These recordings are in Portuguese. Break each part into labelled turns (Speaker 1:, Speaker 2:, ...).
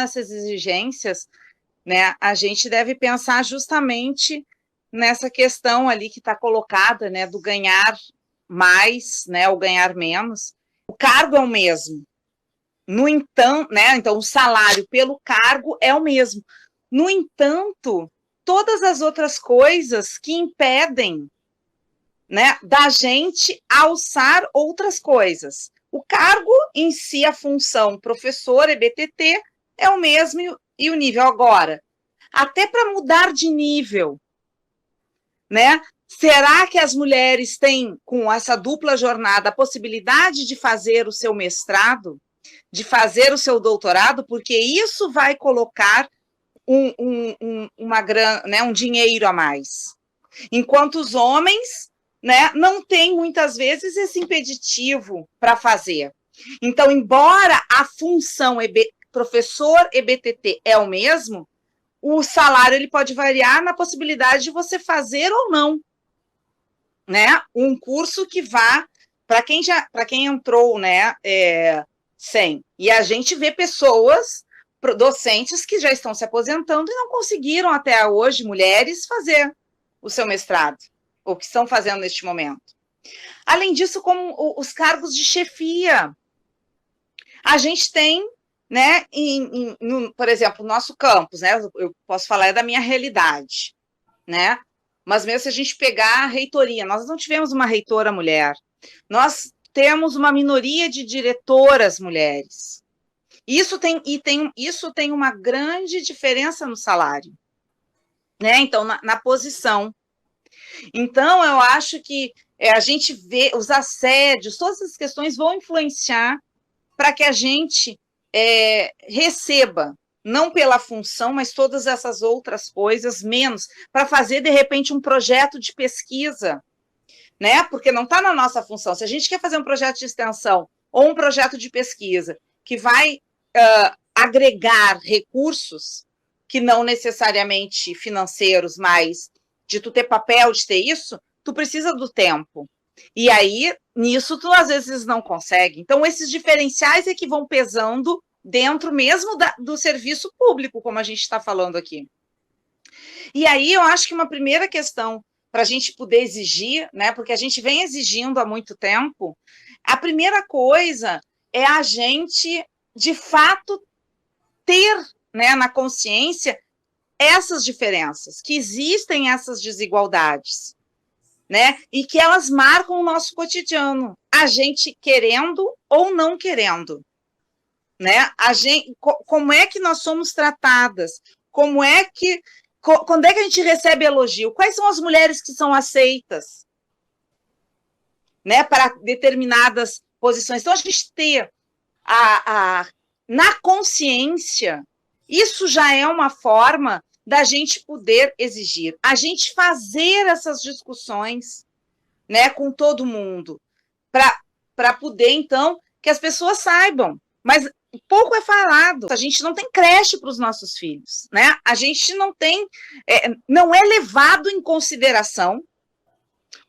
Speaker 1: essas exigências, né, a gente deve pensar justamente nessa questão ali que está colocada, né, do ganhar mais, né, ou ganhar menos. O cargo é o mesmo. No entanto, né, então o salário pelo cargo é o mesmo. No entanto, todas as outras coisas que impedem, né, da gente alçar outras coisas. O cargo em si, a função professor, EBTT, é o mesmo e o nível agora. Até para mudar de nível, né? Será que as mulheres têm, com essa dupla jornada, a possibilidade de fazer o seu mestrado, de fazer o seu doutorado? Porque isso vai colocar um dinheiro a mais. Enquanto os homens, né, não têm, muitas vezes, esse impeditivo para fazer. Então, embora a função professor EBTT é o mesmo, o salário ele pode variar na possibilidade de você fazer ou não, né, um curso que vá para quem entrou, né, sem. E a gente vê pessoas, docentes que já estão se aposentando e não conseguiram até hoje, mulheres, fazer o seu mestrado, ou que estão fazendo neste momento. Além disso, como os cargos de chefia, a gente tem, né, por exemplo, no nosso campus, né, eu posso falar da minha realidade, né, mas mesmo se a gente pegar a reitoria, nós não tivemos uma reitora mulher, nós temos uma minoria de diretoras mulheres. Isso tem uma grande diferença no salário, né, então, na posição. Então, eu acho que a gente vê os assédios, todas essas questões vão influenciar para que a gente receba, não pela função, mas todas essas outras coisas, menos, para fazer, de repente, um projeto de pesquisa, né? Porque não está na nossa função. Se a gente quer fazer um projeto de extensão ou um projeto de pesquisa que vai agregar recursos, que não necessariamente financeiros, mas de tu ter papel, de ter isso, tu precisa do tempo. E aí, nisso, tu às vezes não consegue. Então, esses diferenciais é que vão pesando dentro mesmo do serviço público, como a gente está falando aqui. E aí, eu acho que uma primeira questão para a gente poder exigir, né, porque a gente vem exigindo há muito tempo, a primeira coisa é a gente, de fato, ter, né, na consciência essas diferenças, que existem essas desigualdades, né, e que elas marcam o nosso cotidiano, a gente querendo ou não querendo, né, como é que nós somos tratadas, quando é que a gente recebe elogio, quais são as mulheres que são aceitas, né, para determinadas posições. Então, a gente ter na consciência, isso já é uma forma da gente poder exigir, a gente fazer essas discussões, né, com todo mundo, para poder, então, que as pessoas saibam, mas pouco é falado, a gente não tem creche para os nossos filhos, né, a gente não tem, não é levado em consideração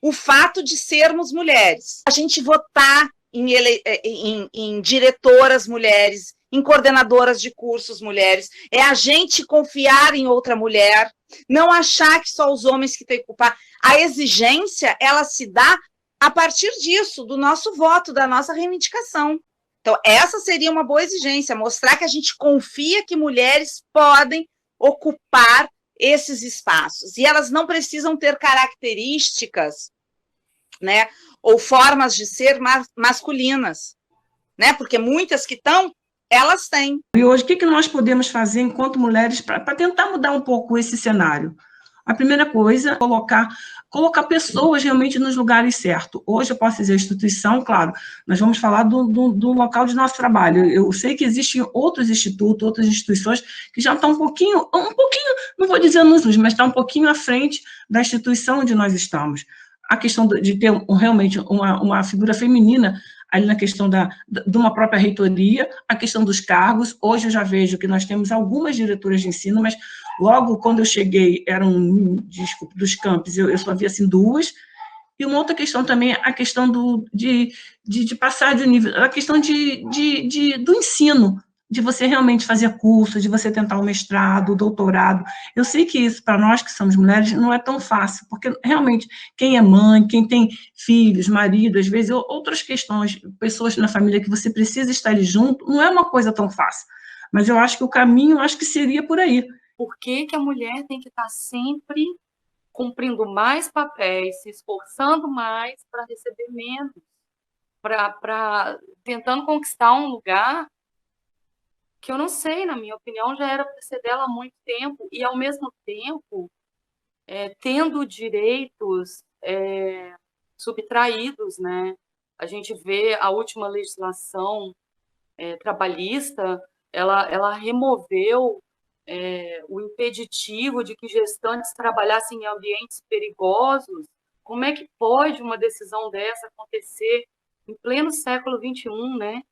Speaker 1: o fato de sermos mulheres, a gente votar em diretoras mulheres, em coordenadoras de cursos mulheres, é a gente confiar em outra mulher, não achar que só os homens que têm que culpar. A exigência, ela se dá a partir disso, do nosso voto, da nossa reivindicação. Então, essa seria uma boa exigência, mostrar que a gente confia que mulheres podem ocupar esses espaços, e elas não precisam ter características, né, ou formas de ser masculinas, né, porque muitas que estão, elas têm.
Speaker 2: E hoje, o que nós podemos fazer enquanto mulheres para tentar mudar um pouco esse cenário? A primeira coisa, colocar pessoas realmente nos lugares certos. Hoje eu posso dizer instituição, claro, nós vamos falar do local de nosso trabalho. Eu sei que existem outros institutos, outras instituições que já estão um pouquinho, não vou dizer anos, mas está um pouquinho à frente da instituição onde nós estamos. A questão de ter realmente uma figura feminina ali na questão de uma própria reitoria, a questão dos cargos. Hoje eu já vejo que nós temos algumas diretoras de ensino, mas logo quando eu cheguei, dos campos, eu só vi assim 2, e uma outra questão também, a questão de passar de nível, a questão do ensino, de você realmente fazer curso, de você tentar o mestrado, o doutorado. Eu sei que isso, para nós que somos mulheres, não é tão fácil, porque realmente quem é mãe, quem tem filhos, marido, às vezes outras questões, pessoas na família que você precisa estar ali junto, não é uma coisa tão fácil. Mas eu acho que o caminho, acho que seria por aí.
Speaker 3: Por que que a mulher tem que estar sempre cumprindo mais papéis, se esforçando mais para receber menos, tentando conquistar um lugar que eu não sei, na minha opinião, já era para ser dela há muito tempo, e ao mesmo tempo tendo direitos subtraídos, né? A gente vê a última legislação trabalhista, ela removeu o impeditivo de que gestantes trabalhassem em ambientes perigosos. Como é que pode uma decisão dessa acontecer em pleno século XXI, né?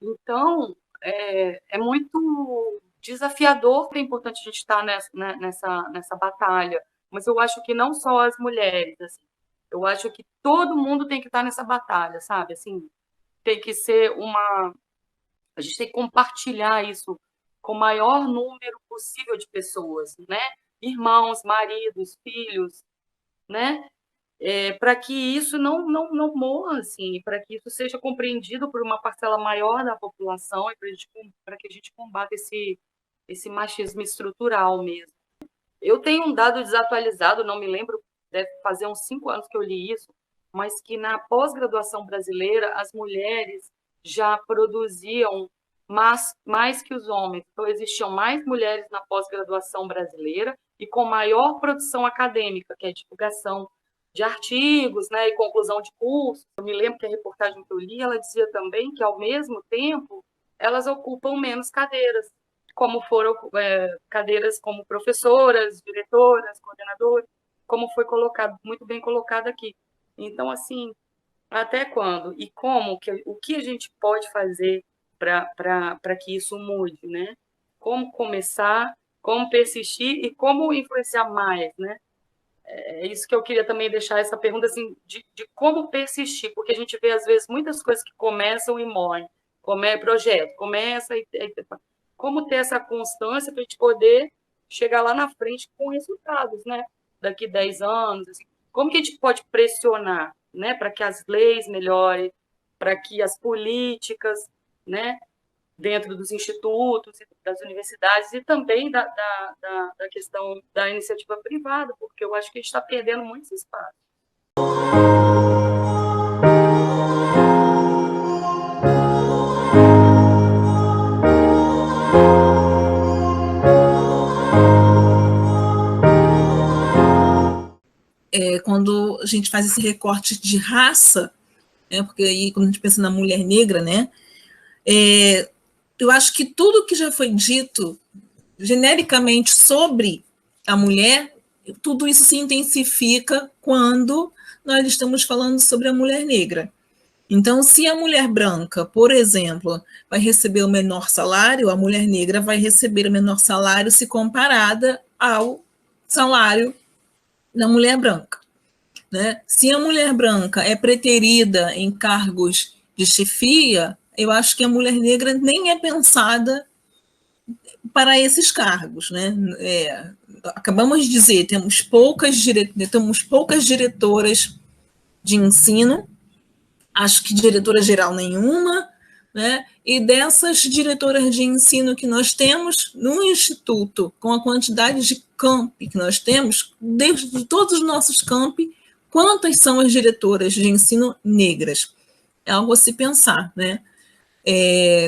Speaker 3: Então, é muito desafiador, que é importante a gente estar nessa batalha, mas eu acho que não só as mulheres, assim, eu acho que todo mundo tem que estar nessa batalha, sabe? Assim, tem que ser a gente tem que compartilhar isso com o maior número possível de pessoas, né? Irmãos, maridos, filhos, né? Para que isso não morra, assim, para que isso seja compreendido por uma parcela maior da população e para que a gente combata esse machismo estrutural mesmo. Eu tenho um dado desatualizado, não me lembro, deve fazer uns 5 anos que eu li isso, mas que na pós-graduação brasileira as mulheres já produziam mais que os homens. Então, existiam mais mulheres na pós-graduação brasileira e com maior produção acadêmica, que é divulgação de artigos, né, e conclusão de cursos. Eu me lembro que a reportagem que eu li, ela dizia também que, ao mesmo tempo, elas ocupam menos cadeiras, como foram cadeiras como professoras, diretoras, coordenadoras, como foi colocado, muito bem colocado aqui. Então, assim, até quando e o que a gente pode fazer para que isso mude, né? Como começar, como persistir e como influenciar mais, né? É isso que eu queria também deixar essa pergunta, assim, de como persistir, porque a gente vê, às vezes, muitas coisas que começam e morrem. Projeto, começa e como ter essa constância para a gente poder chegar lá na frente com resultados, né? Daqui 10 anos, assim. Como que a gente pode pressionar, né, para que as leis melhorem, para que as políticas, né, dentro dos institutos, das universidades e também da questão da iniciativa privada, porque eu acho que a gente está perdendo muito espaço.
Speaker 4: Quando a gente faz esse recorte de raça, né, porque aí quando a gente pensa na mulher negra, né, eu acho que tudo que já foi dito genericamente sobre a mulher, tudo isso se intensifica quando nós estamos falando sobre a mulher negra. Então, se a mulher branca, por exemplo, vai receber o menor salário, a mulher negra vai receber o menor salário se comparada ao salário da mulher branca, né? Se a mulher branca é preterida em cargos de chefia, eu acho que a mulher negra nem é pensada para esses cargos, né? Acabamos de dizer, temos poucas diretoras de ensino, acho que diretora geral nenhuma, né? E dessas diretoras de ensino que nós temos no Instituto, com a quantidade de campi que nós temos, dentro de todos os nossos campi, quantas são as diretoras de ensino negras? É algo a se pensar, né?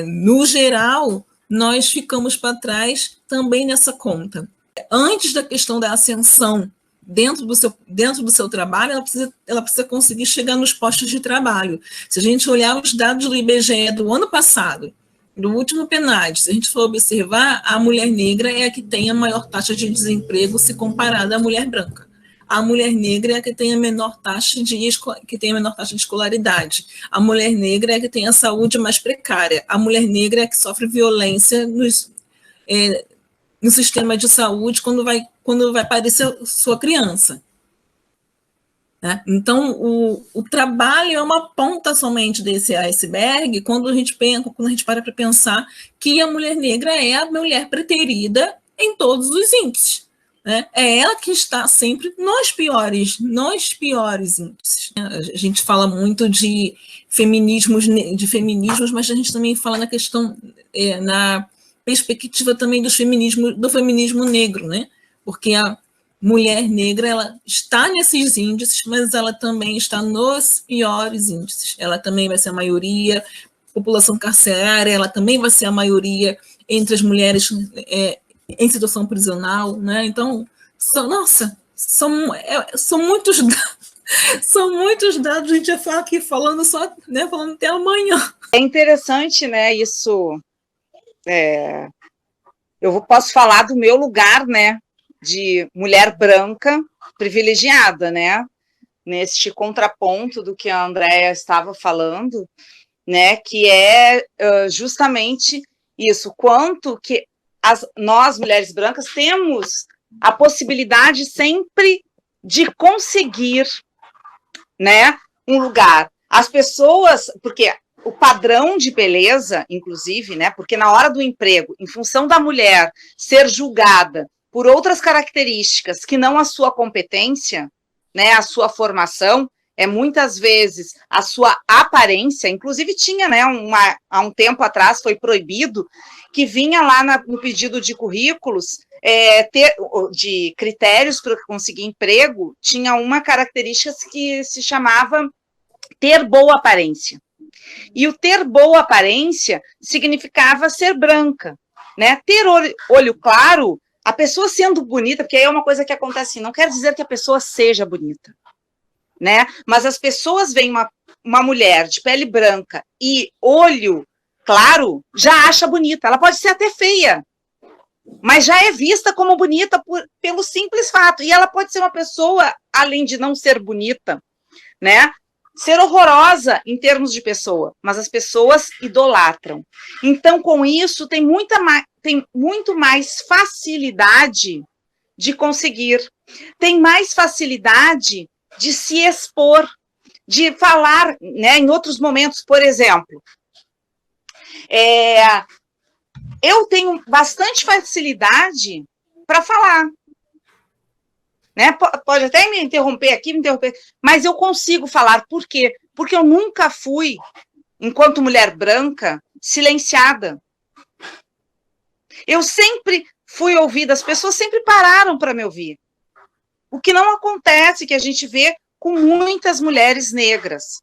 Speaker 4: No geral, nós ficamos para trás também nessa conta. Antes da questão da ascensão dentro do seu trabalho, ela precisa conseguir chegar nos postos de trabalho. Se a gente olhar os dados do IBGE do ano passado, do último PNAD, se a gente for observar, a mulher negra é a que tem a maior taxa de desemprego se comparada à mulher branca. A mulher negra é a que tem a menor taxa de escolaridade. A mulher negra é a que tem a saúde mais precária. A mulher negra é a que sofre violência no sistema de saúde quando vai parir sua criança. né? Então, o trabalho é uma ponta somente desse iceberg quando a gente para para pensar que a mulher negra é a mulher preterida em todos os índices. Né? É ela que está sempre nos piores índices. A gente fala muito de feminismos, mas a gente também fala na questão, na perspectiva também do feminismo negro, né? Porque a mulher negra, ela está nesses índices, mas ela também está nos piores índices. Ela também vai ser a maioria, população carcerária, ela também vai ser a maioria entre as mulheres em situação prisional, né? Então, são muitos dados, a gente já fala aqui falando até amanhã.
Speaker 1: É interessante, né, isso, eu posso falar do meu lugar, né, de mulher branca privilegiada, né, neste contraponto do que a Andréa estava falando, né, que é justamente isso, quanto que nós, mulheres brancas, temos a possibilidade sempre de conseguir, né, um lugar. As pessoas, porque o padrão de beleza, inclusive, né, porque na hora do emprego, em função da mulher ser julgada por outras características que não a sua competência, né, a sua formação, muitas vezes a sua aparência, inclusive tinha, né, há um tempo atrás foi proibido, que vinha lá no pedido de currículos, de critérios para conseguir emprego, tinha uma característica que se chamava ter boa aparência. E o ter boa aparência significava ser branca, né? Ter olho claro, a pessoa sendo bonita, porque aí é uma coisa que acontece assim, não quer dizer que a pessoa seja bonita, né? Mas as pessoas veem uma mulher de pele branca e olho claro, já acha bonita. Ela pode ser até feia, mas já é vista como bonita pelo simples fato. E ela pode ser uma pessoa, além de não ser bonita, né, ser horrorosa em termos de pessoa, mas as pessoas idolatram. Então, com isso, tem muito mais facilidade de conseguir, tem mais facilidade de se expor, de falar, né, em outros momentos, por exemplo, eu tenho bastante facilidade para falar, né? Pode até me interromper, mas eu consigo falar. Por quê? Porque eu nunca fui, enquanto mulher branca, silenciada. Eu sempre fui ouvida, as pessoas sempre pararam para me ouvir. O que não acontece, que a gente vê com muitas mulheres negras.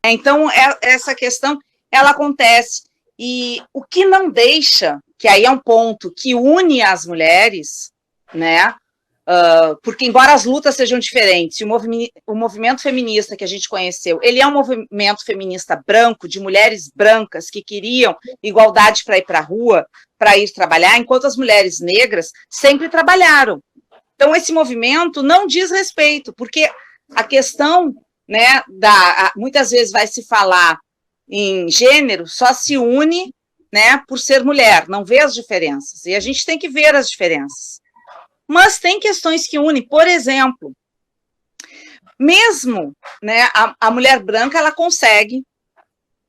Speaker 1: Então, essa questão, ela acontece. E o que não deixa, que aí é um ponto que une as mulheres, né? Porque embora as lutas sejam diferentes, o movimento feminista que a gente conheceu, ele é um movimento feminista branco, de mulheres brancas que queriam igualdade para ir para a rua, para ir trabalhar, enquanto as mulheres negras sempre trabalharam. Então, esse movimento não diz respeito, porque a questão, né, muitas vezes vai se falar em gênero, só se une, né, por ser mulher, não vê as diferenças, e a gente tem que ver as diferenças. Mas tem questões que unem, por exemplo, mesmo, né, a mulher branca, ela consegue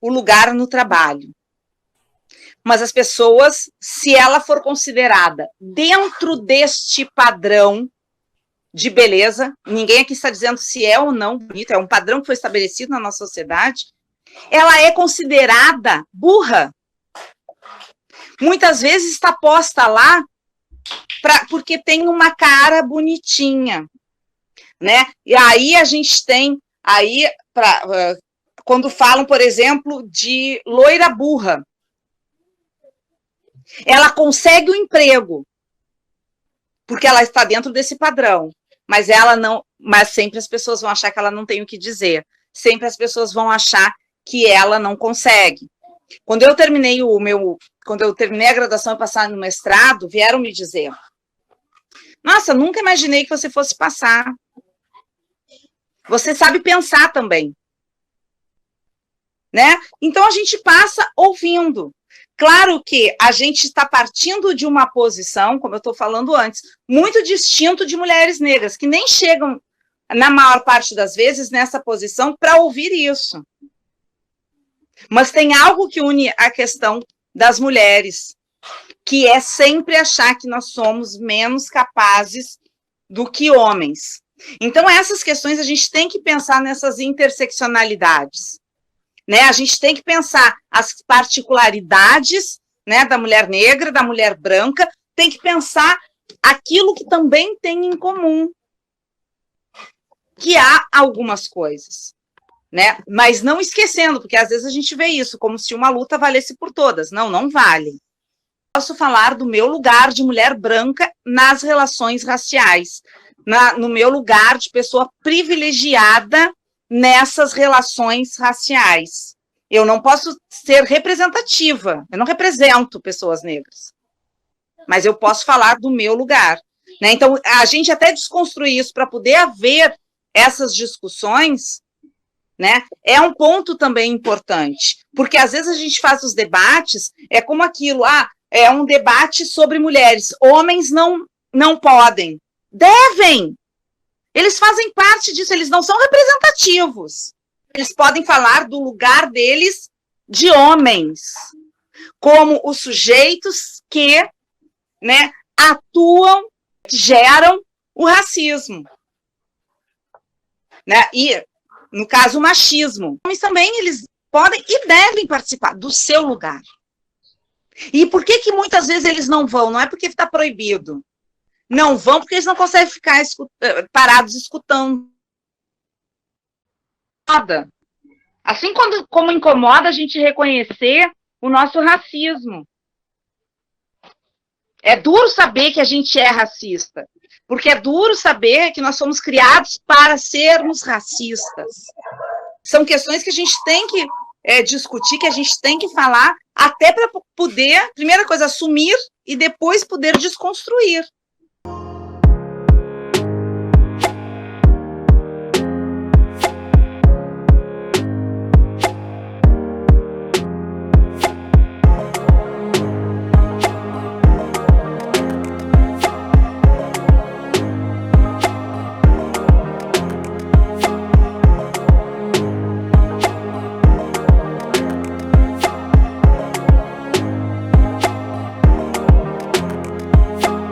Speaker 1: o lugar no trabalho, mas as pessoas, se ela for considerada dentro deste padrão de beleza, ninguém aqui está dizendo se é ou não bonita, é um padrão que foi estabelecido na nossa sociedade, ela é considerada burra. Muitas vezes está posta lá porque tem uma cara bonitinha, né? E aí a gente tem, quando falam, por exemplo, de loira burra, ela consegue o emprego, porque ela está dentro desse padrão, mas ela não, mas sempre as pessoas vão achar que ela não tem o que dizer, sempre as pessoas vão achar que ela não consegue. Quando eu terminei a graduação e passar no mestrado, vieram me dizer: nossa, nunca imaginei que você fosse passar. Você sabe pensar também, né? Então a gente passa ouvindo. Claro que a gente está partindo de uma posição, como eu estou falando antes, muito distinto de mulheres negras, que nem chegam na maior parte das vezes, nessa posição para ouvir isso. Mas tem algo que une a questão das mulheres, que é sempre achar que nós somos menos capazes do que homens. Então, essas questões, a gente tem que pensar nessas interseccionalidades, né? A gente tem que pensar as particularidades, né, da mulher negra, da mulher branca, tem que pensar aquilo que também tem em comum, que há algumas coisas, né? Mas não esquecendo, porque às vezes a gente vê isso como se uma luta valesse por todas. Não, não vale. Posso falar do meu lugar de mulher branca nas relações raciais, no meu lugar de pessoa privilegiada nessas relações raciais. Eu não posso ser representativa, eu não represento pessoas negras, mas eu posso falar do meu lugar, né? Então, a gente até desconstruir isso para poder haver essas discussões, né, é um ponto também importante, porque às vezes a gente faz os debates, é como aquilo, é um debate sobre mulheres, homens não podem, devem, eles fazem parte disso, eles não são representativos, eles podem falar do lugar deles de homens, como os sujeitos que, né, atuam, geram o racismo, né, e no caso o machismo. Os homens também, eles podem e devem participar do seu lugar. E por que muitas vezes eles não vão? Não é porque está proibido. Não vão porque eles não conseguem ficar parados escutando. Assim como incomoda a gente reconhecer o nosso racismo. É duro saber que a gente é racista, porque é duro saber que nós somos criados para sermos racistas. São questões que a gente tem que discutir, que a gente tem que falar, até para poder, primeira coisa, assumir e depois poder desconstruir.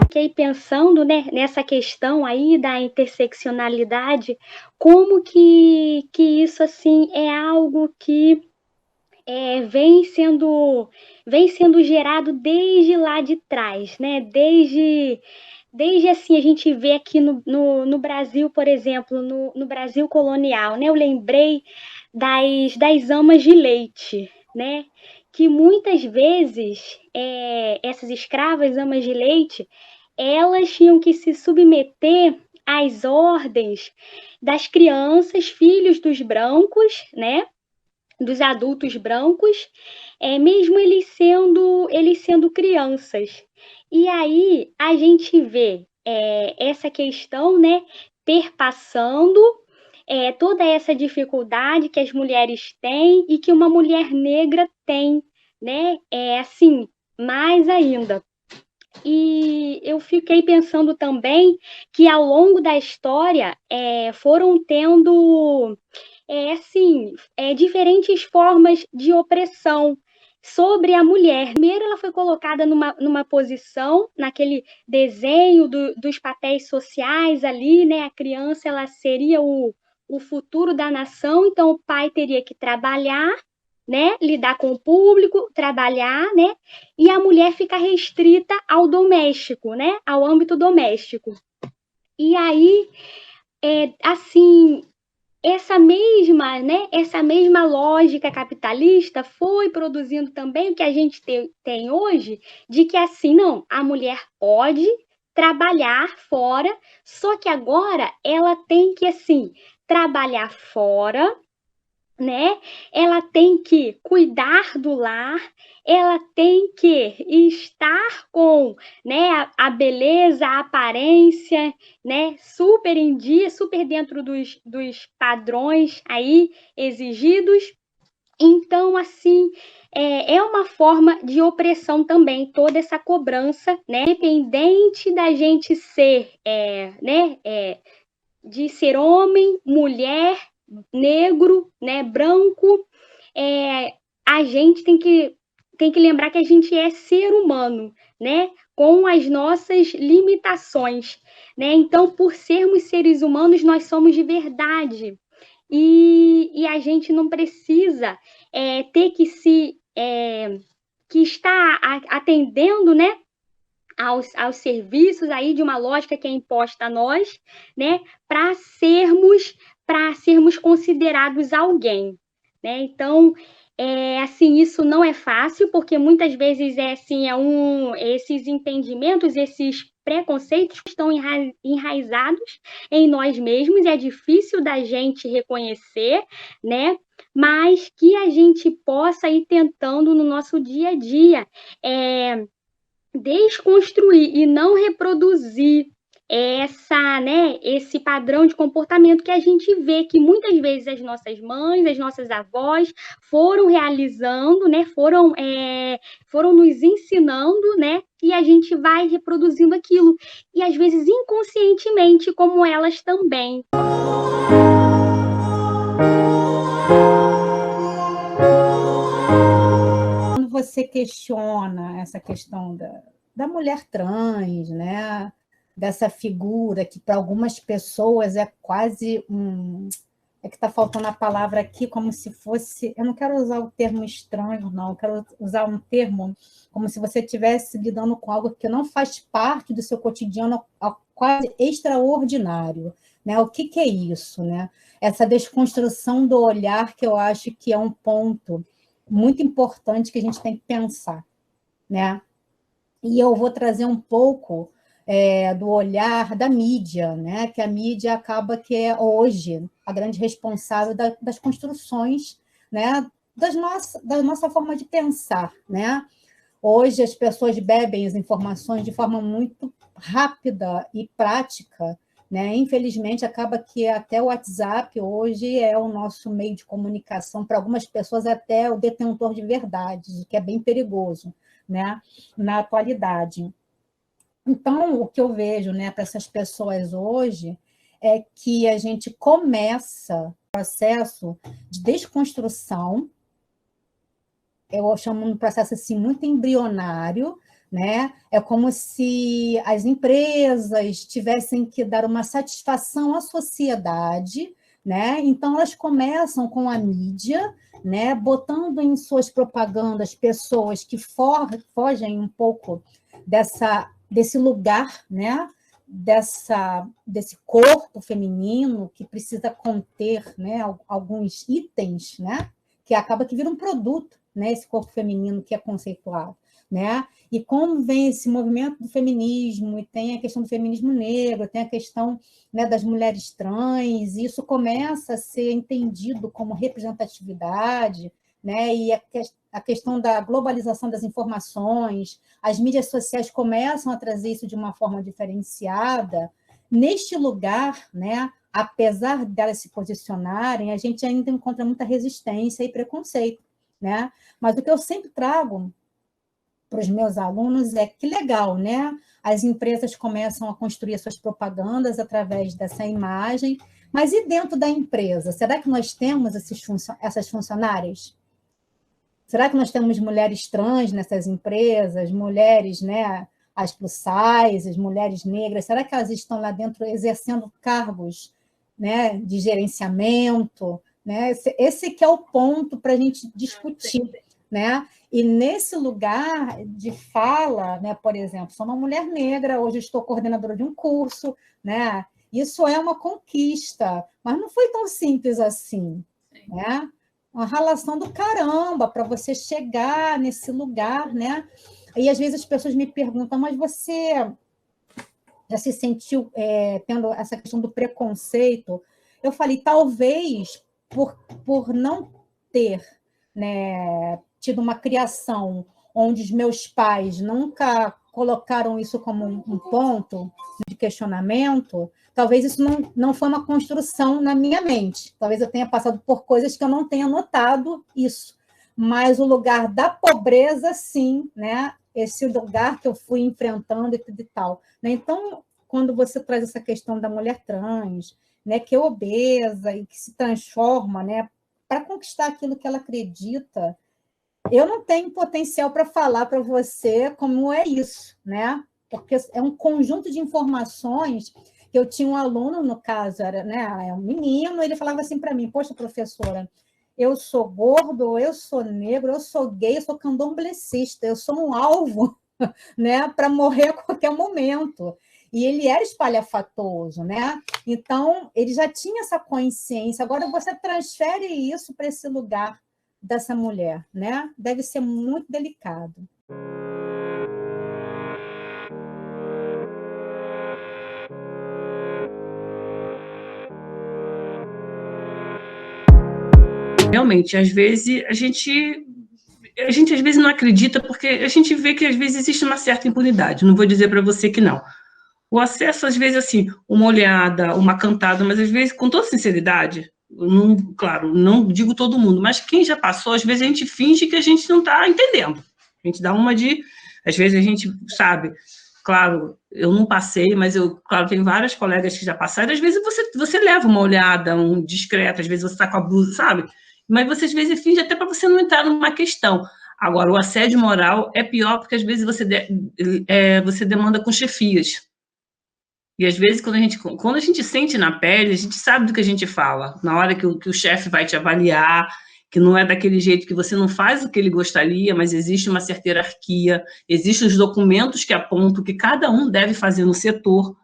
Speaker 5: Fiquei pensando, né, nessa questão aí da interseccionalidade, como que isso assim é algo que vem sendo gerado desde lá de trás, né? Desde assim, a gente vê aqui no Brasil, por exemplo, no Brasil colonial, né? Eu lembrei das amas de leite, né? Que muitas vezes essas escravas amas de leite, elas tinham que se submeter às ordens das crianças, filhos dos brancos, né? Dos adultos brancos, mesmo eles sendo crianças. E aí a gente vê essa questão, né, perpassando toda essa dificuldade que as mulheres têm e que uma mulher negra tem, né, assim, mais ainda. E eu fiquei pensando também que ao longo da história foram tendo diferentes formas de opressão sobre a mulher. Primeiro, ela foi colocada numa posição, naquele desenho dos papéis sociais ali, né? A criança, ela seria o futuro da nação, então o pai teria que trabalhar, né? Lidar com o público, trabalhar, né? E a mulher fica restrita ao doméstico, né? Ao âmbito doméstico. E aí, assim, essa mesma lógica capitalista foi produzindo também o que a gente tem hoje, de que assim, não, a mulher pode trabalhar fora, só que agora ela tem que, assim, trabalhar fora, né? Ela tem que cuidar do lar, ela tem que estar com, né, a beleza, a aparência, né, super em dia, super dentro dos padrões aí exigidos. Então, assim, é uma forma de opressão também, toda essa cobrança, né, independente da gente ser, de ser homem, mulher, negro, né, branco, a gente tem que lembrar que a gente é ser humano, né, com as nossas limitações, né? Então, por sermos seres humanos, nós somos de verdade. E a gente não precisa ter que estar atendendo, né, aos serviços aí de uma lógica que é imposta a nós, né, para sermos considerados alguém, né? Então, assim, isso não é fácil, porque muitas vezes esses entendimentos, esses preconceitos estão enraizados em nós mesmos, é difícil da gente reconhecer, né? Mas que a gente possa ir tentando no nosso dia a dia, desconstruir e não reproduzir esse padrão de comportamento que a gente vê que muitas vezes as nossas mães, as nossas avós foram realizando, né, foram nos ensinando, né, e a gente vai reproduzindo aquilo, e às vezes inconscientemente, como elas também.
Speaker 6: Quando você questiona essa questão da mulher trans, né? Dessa figura que para algumas pessoas é quase é que está faltando a palavra aqui, como se fosse, eu não quero usar o termo estranho, não, eu quero usar um termo como se você estivesse lidando com algo que não faz parte do seu cotidiano, quase extraordinário, né? O que é isso, né? Essa desconstrução do olhar, que eu acho que é um ponto muito importante que a gente tem que pensar, né? E eu vou trazer um pouco do olhar da mídia, né? Que a mídia acaba que é hoje a grande responsável das construções, né? Da nossa forma de pensar, né? Hoje as pessoas bebem as informações de forma muito rápida e prática, né? Infelizmente, acaba que até o WhatsApp hoje é o nosso meio de comunicação, para algumas pessoas até o detentor de verdade, que é bem perigoso, né? Na atualidade. Então, o que eu vejo, né, para essas pessoas hoje é que a gente começa o processo de desconstrução, eu chamo um processo assim, muito embrionário, né? É como se as empresas tivessem que dar uma satisfação à sociedade, né? Então, elas começam com a mídia, né? Botando em suas propagandas pessoas que fogem um pouco desse lugar, né? Desse corpo feminino que precisa conter, né? Alguns itens, né? Que acaba que vira um produto, né? Esse corpo feminino que é conceituado, né? E como vem esse movimento do feminismo, e tem a questão do feminismo negro, tem a questão, né, das mulheres trans, e isso começa a ser entendido como representatividade, né? E a questão da globalização das informações, as mídias sociais começam a trazer isso de uma forma diferenciada. Neste lugar, né, apesar delas se posicionarem, a gente ainda encontra muita resistência e preconceito, né? Mas o que eu sempre trago para os meus alunos é que legal, né? As empresas começam a construir suas propagandas através dessa imagem, mas e dentro da empresa? Será que nós temos essas funcionárias? Será que nós temos mulheres trans nessas empresas, mulheres, né, as plus size, mulheres negras? Será que elas estão lá dentro exercendo cargos, né, de gerenciamento? Né? Esse que é o ponto para a gente discutir, né? E nesse lugar de fala, né, por exemplo, sou uma mulher negra, hoje estou coordenadora de um curso, né? Isso é uma conquista, mas não foi tão simples assim, né? Uma ralação do caramba para você chegar nesse lugar, né? E às vezes as pessoas me perguntam, mas você já se sentiu tendo essa questão do preconceito? Eu falei, talvez por não ter, né, tido uma criação onde os meus pais nunca colocaram isso como um ponto de questionamento, talvez isso não foi uma construção na minha mente. Talvez eu tenha passado por coisas que eu não tenha notado isso. Mas o lugar da pobreza, sim, né? Esse lugar que eu fui enfrentando e tudo e tal. Então, quando você traz essa questão da mulher trans, né, que é obesa e que se transforma, né, para conquistar aquilo que ela acredita. Eu não tenho potencial para falar para você como é isso, né? Porque é um conjunto de informações. Eu tinha um aluno, no caso, era, né, um menino, ele falava assim para mim: poxa, professora, eu sou gordo, eu sou negro, eu sou gay, eu sou candomblessista, eu sou um alvo, né, para morrer a qualquer momento. E ele era espalhafatoso, né? Então, ele já tinha essa consciência. Agora, você transfere isso para esse lugar dessa mulher, né? Deve ser muito delicado.
Speaker 2: Realmente, às vezes, a gente às vezes não acredita, porque a gente vê que às vezes existe uma certa impunidade, não vou dizer para você que não. O acesso, às vezes, assim, uma olhada, uma cantada, mas às vezes, com toda sinceridade, não, claro, não digo todo mundo, mas quem já passou, às vezes a gente finge que a gente não está entendendo. A gente dá uma de... Às vezes a gente sabe, claro, eu não passei, mas eu, claro, tenho várias colegas que já passaram, às vezes você leva uma olhada, um discreto, às vezes você está com a blusa, sabe? Mas você, às vezes, finge até para você não entrar numa questão. Agora, o assédio moral é pior porque, às vezes, você demanda com chefias. E, às vezes, quando a gente sente na pele, a gente sabe do que a gente fala. Na hora que o chefe vai te avaliar, que não é daquele jeito, que você não faz o que ele gostaria, mas existe uma certa hierarquia, existem os documentos que apontam que cada um deve fazer no setor.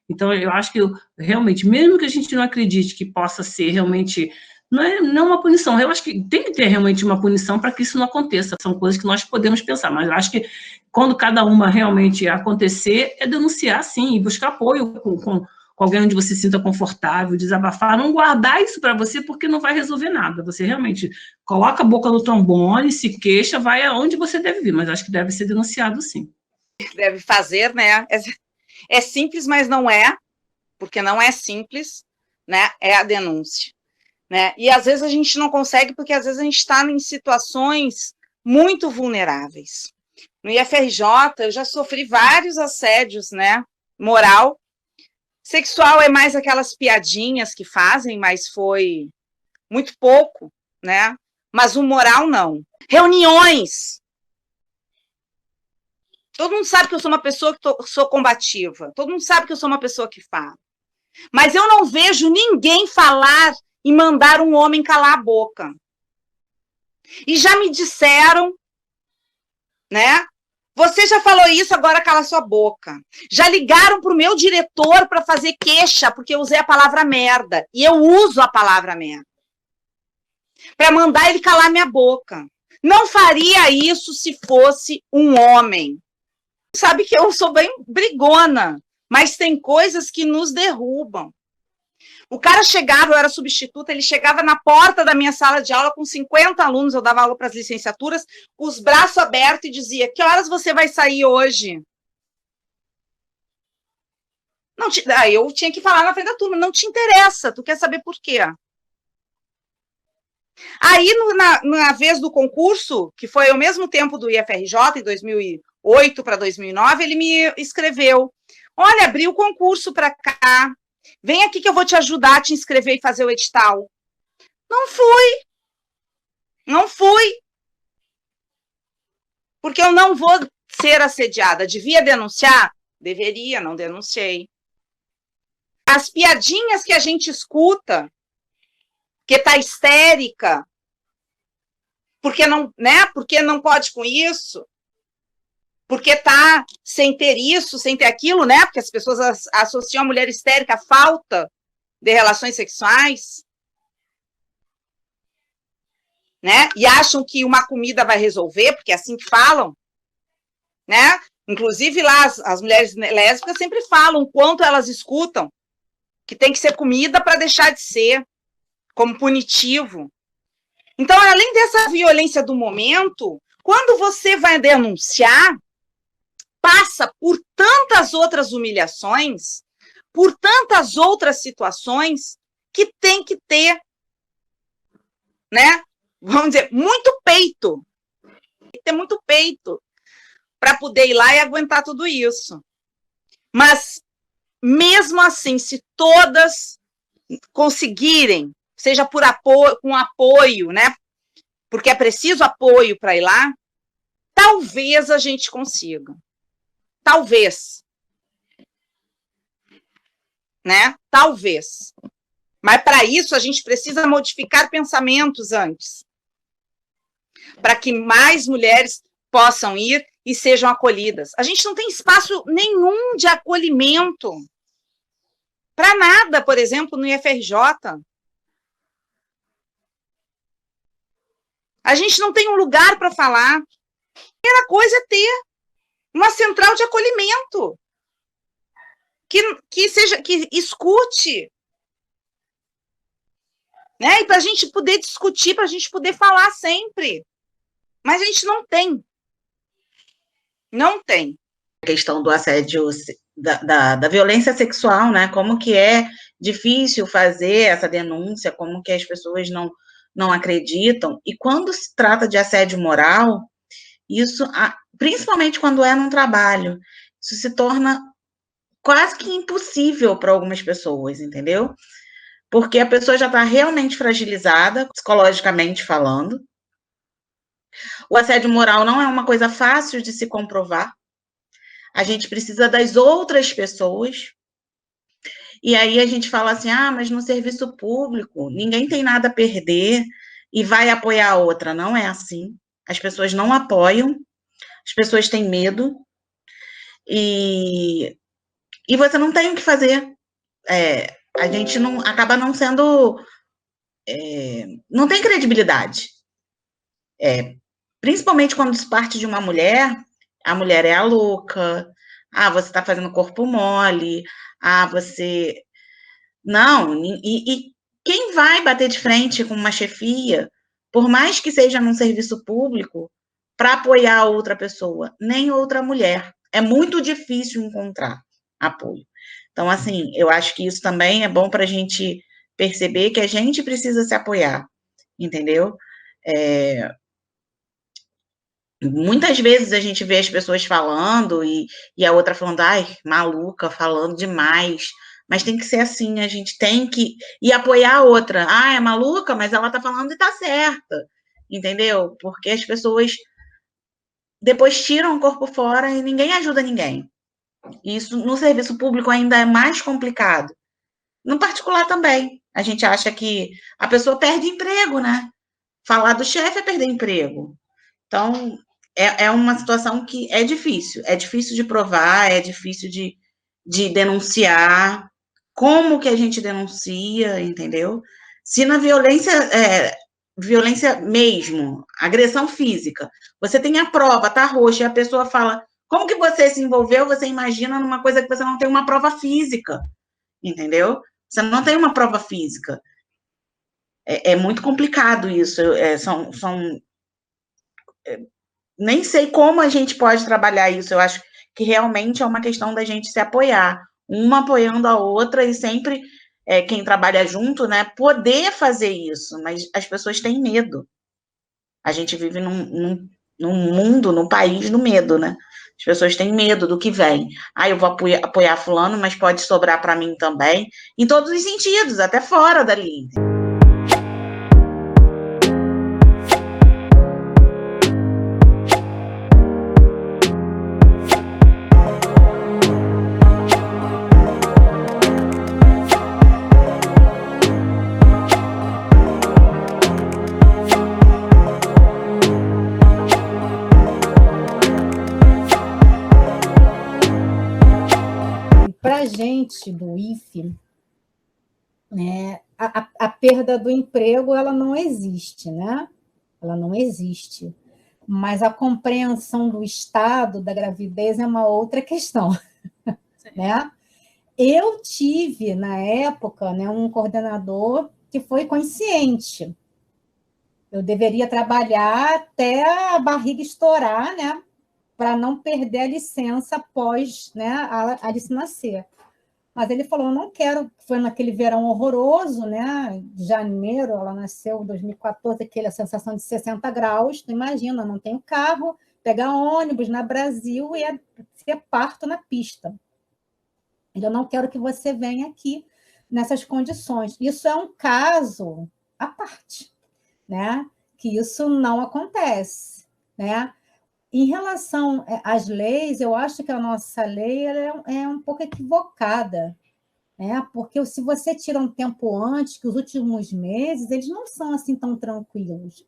Speaker 2: Então, eu acho que, realmente, mesmo que a gente não acredite que possa ser realmente... Não uma punição, eu acho que tem que ter realmente uma punição para que isso não aconteça, são coisas que nós podemos pensar, mas eu acho que quando cada uma realmente acontecer, é denunciar sim, e buscar apoio com alguém onde você se sinta confortável, desabafar, não guardar isso para você, porque não vai resolver nada, você realmente coloca a boca no trombone, se queixa, vai aonde você deve vir, mas acho que deve ser denunciado sim.
Speaker 1: Deve fazer, né? É simples, mas não é, porque não é simples, né? É a denúncia. Né? E às vezes a gente não consegue, porque às vezes a gente está em situações muito vulneráveis. No IFRJ, eu já sofri vários assédios, né? Moral. Sexual é mais aquelas piadinhas que fazem, mas foi muito pouco, né? Mas o moral, não. Reuniões. Todo mundo sabe que eu sou uma pessoa que sou combativa. Todo mundo sabe que eu sou uma pessoa que fala. Mas eu não vejo ninguém falar e mandar um homem calar a boca. E já me disseram, né? Você já falou isso, agora cala sua boca. Já ligaram para o meu diretor para fazer queixa, porque eu usei a palavra merda. E eu uso a palavra merda. Para mandar ele calar minha boca. Não faria isso se fosse um homem. Sabe que eu sou bem brigona, mas tem coisas que nos derrubam. O cara chegava, eu era substituta, ele chegava na porta da minha sala de aula com 50 alunos, eu dava aula para as licenciaturas, com os braços abertos e dizia: que horas você vai sair hoje? Não te... eu tinha que falar na frente da turma: não te interessa, tu quer saber por quê? Aí, na vez do concurso, que foi ao mesmo tempo do IFRJ, em 2008 para 2009, ele me escreveu: olha, abri o concurso para cá, vem aqui que eu vou te ajudar a te inscrever e fazer o edital. Não fui. Não fui. Porque eu não vou ser assediada. Devia denunciar? Deveria, não denunciei. As piadinhas que a gente escuta, que tá histérica, porque não, né? Porque não pode com isso, porque tá sem ter isso, sem ter aquilo, né? Porque as pessoas associam a mulher histérica à falta de relações sexuais, né? E acham que uma comida vai resolver, porque é assim que falam, né? Inclusive lá as mulheres lésbicas sempre falam o quanto elas escutam que tem que ser comida para deixar de ser, como punitivo. Então, além dessa violência do momento, quando você vai denunciar, passa por tantas outras humilhações, por tantas outras situações, que tem que ter, né? Vamos dizer, muito peito. Tem que ter muito peito para poder ir lá e aguentar tudo isso. Mas, mesmo assim, se todas conseguirem, seja por apoio, com apoio, né? Porque é preciso apoio para ir lá, talvez a gente consiga. Talvez. Né? Talvez. Mas para isso a gente precisa modificar pensamentos antes. Para que mais mulheres possam ir e sejam acolhidas. A gente não tem espaço nenhum de acolhimento para nada, por exemplo, no IFRJ. A gente não tem um lugar para falar. A primeira coisa é ter uma central de acolhimento que escute, né? E para a gente poder discutir, para a gente poder falar sempre. Mas a gente não tem. Não tem.
Speaker 7: A questão do assédio, da violência sexual, né? Como que é difícil fazer essa denúncia, como que as pessoas não acreditam. E quando se trata de assédio moral, isso, principalmente quando é num trabalho, isso se torna quase que impossível para algumas pessoas, entendeu? Porque a pessoa já está realmente fragilizada, psicologicamente falando. O assédio moral não é uma coisa fácil de se comprovar. A gente precisa das outras pessoas. E aí a gente fala assim, mas no serviço público, ninguém tem nada a perder e vai apoiar a outra. Não é assim. As pessoas não apoiam, as pessoas têm medo. E você não tem o que fazer. A gente não acaba não sendo... não tem credibilidade. Principalmente quando se parte de uma mulher, a mulher é a louca, você está fazendo corpo mole, você... Não, e quem vai bater de frente com uma chefia, por mais que seja num serviço público, para apoiar a outra pessoa? Nem outra mulher. É muito difícil encontrar apoio. Então, assim, eu acho que isso também é bom para a gente perceber que a gente precisa se apoiar, entendeu? Muitas vezes a gente vê as pessoas falando e a outra falando, maluca, falando demais. Mas tem que ser assim, a gente tem que ir apoiar a outra. É maluca, mas ela tá falando e tá certa, entendeu? Porque as pessoas depois tiram o corpo fora e ninguém ajuda ninguém. Isso no serviço público ainda é mais complicado. No particular também. A gente acha que a pessoa perde emprego, né? Falar do chefe é perder emprego. Então, é uma situação que é difícil de provar, é difícil de denunciar. Como que a gente denuncia, entendeu? Se na violência mesmo, agressão física, você tem a prova, tá roxa, e a pessoa fala, como que você se envolveu, você imagina numa coisa que você não tem uma prova física, entendeu? Você não tem uma prova física. É muito complicado isso, nem sei como a gente pode trabalhar isso, eu acho que realmente é uma questão da gente se apoiar, uma apoiando a outra e sempre quem trabalha junto, né, poder fazer isso, mas as pessoas têm medo. A gente vive num mundo, num país do medo, né? As pessoas têm medo do que vem. Eu vou apoiar fulano, mas pode sobrar para mim também, em todos os sentidos, até fora dali.
Speaker 6: Para a gente do IFE, né, a perda do emprego ela não existe, né? Ela não existe. Mas a compreensão do estado da gravidez é uma outra questão. Né? Eu tive, na época, né, um coordenador que foi consciente. Eu deveria trabalhar até a barriga estourar, né, para não perder a licença após, né, a Alice nascer. Mas ele falou, eu não quero, foi naquele verão horroroso, né, de janeiro, ela nasceu em 2014, aquela sensação de 60 graus, tu imagina, não tenho carro, pegar ônibus na Brasil e ser parto na pista. Eu não quero que você venha aqui, nessas condições. Isso é um caso à parte, né? Que isso não acontece, né? Em relação às leis, eu acho que a nossa lei é um pouco equivocada, né? Porque se você tira um tempo antes, que os últimos meses, eles não são assim tão tranquilos.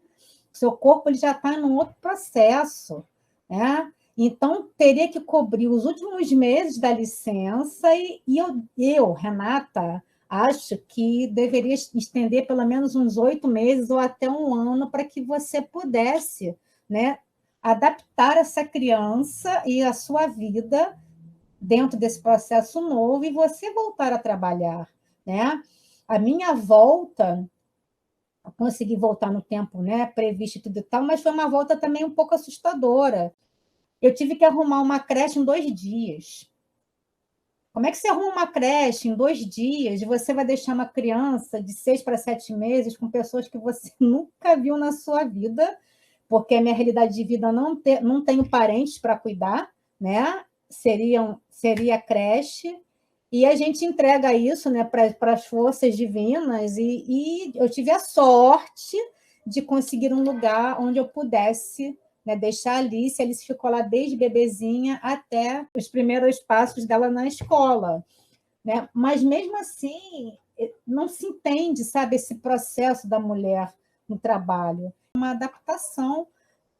Speaker 6: O seu corpo ele já está em um outro processo, né? Então, teria que cobrir os últimos meses da licença e eu, Renata, acho que deveria estender pelo menos uns 8 meses ou até um ano para que você pudesse, né, adaptar essa criança e a sua vida dentro desse processo novo e você voltar a trabalhar, né? A minha volta, eu consegui voltar no tempo, né, previsto e tudo e tal, mas foi uma volta também um pouco assustadora. Eu tive que arrumar uma creche em 2 dias. Como é que você arruma uma creche em 2 dias e você vai deixar uma criança de 6 para 7 meses com pessoas que você nunca viu na sua vida, porque a minha realidade de vida não tenho parentes para cuidar, né? Seria creche, e a gente entrega isso, né, para as forças divinas, e eu tive a sorte de conseguir um lugar onde eu pudesse, né, deixar a Alice. A Alice ficou lá desde bebezinha até os primeiros passos dela na escola, né? Mas mesmo assim não se entende, sabe, esse processo da mulher no trabalho, uma adaptação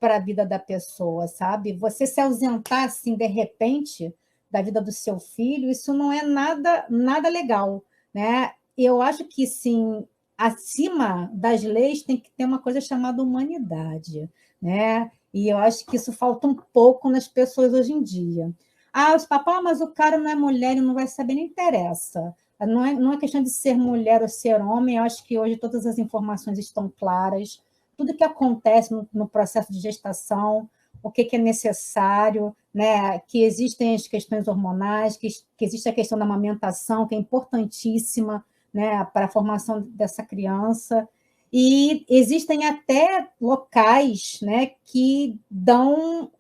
Speaker 6: para a vida da pessoa, sabe? Você se ausentar assim de repente da vida do seu filho, isso não é nada legal, né? Eu acho que sim, acima das leis tem que ter uma coisa chamada humanidade, né? E eu acho que isso falta um pouco nas pessoas hoje em dia. Ah, os papás, mas o cara não é mulher e não vai saber, não interessa. Não é questão de ser mulher ou ser homem, eu acho que hoje todas as informações estão claras, tudo que acontece no processo de gestação, o que é necessário, né? Que existem as questões hormonais, que existe a questão da amamentação, que é importantíssima, né, para a formação dessa criança. E existem até locais, né, que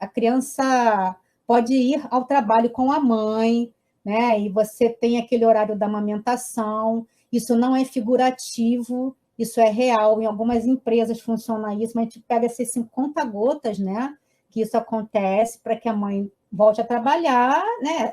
Speaker 6: a criança pode ir ao trabalho com a mãe, né, e você tem aquele horário da amamentação. Isso não é figurativo, isso é real. Em algumas empresas funciona isso, mas a gente pega esses 50 gotas, né, que isso acontece para que a mãe volte a trabalhar, né?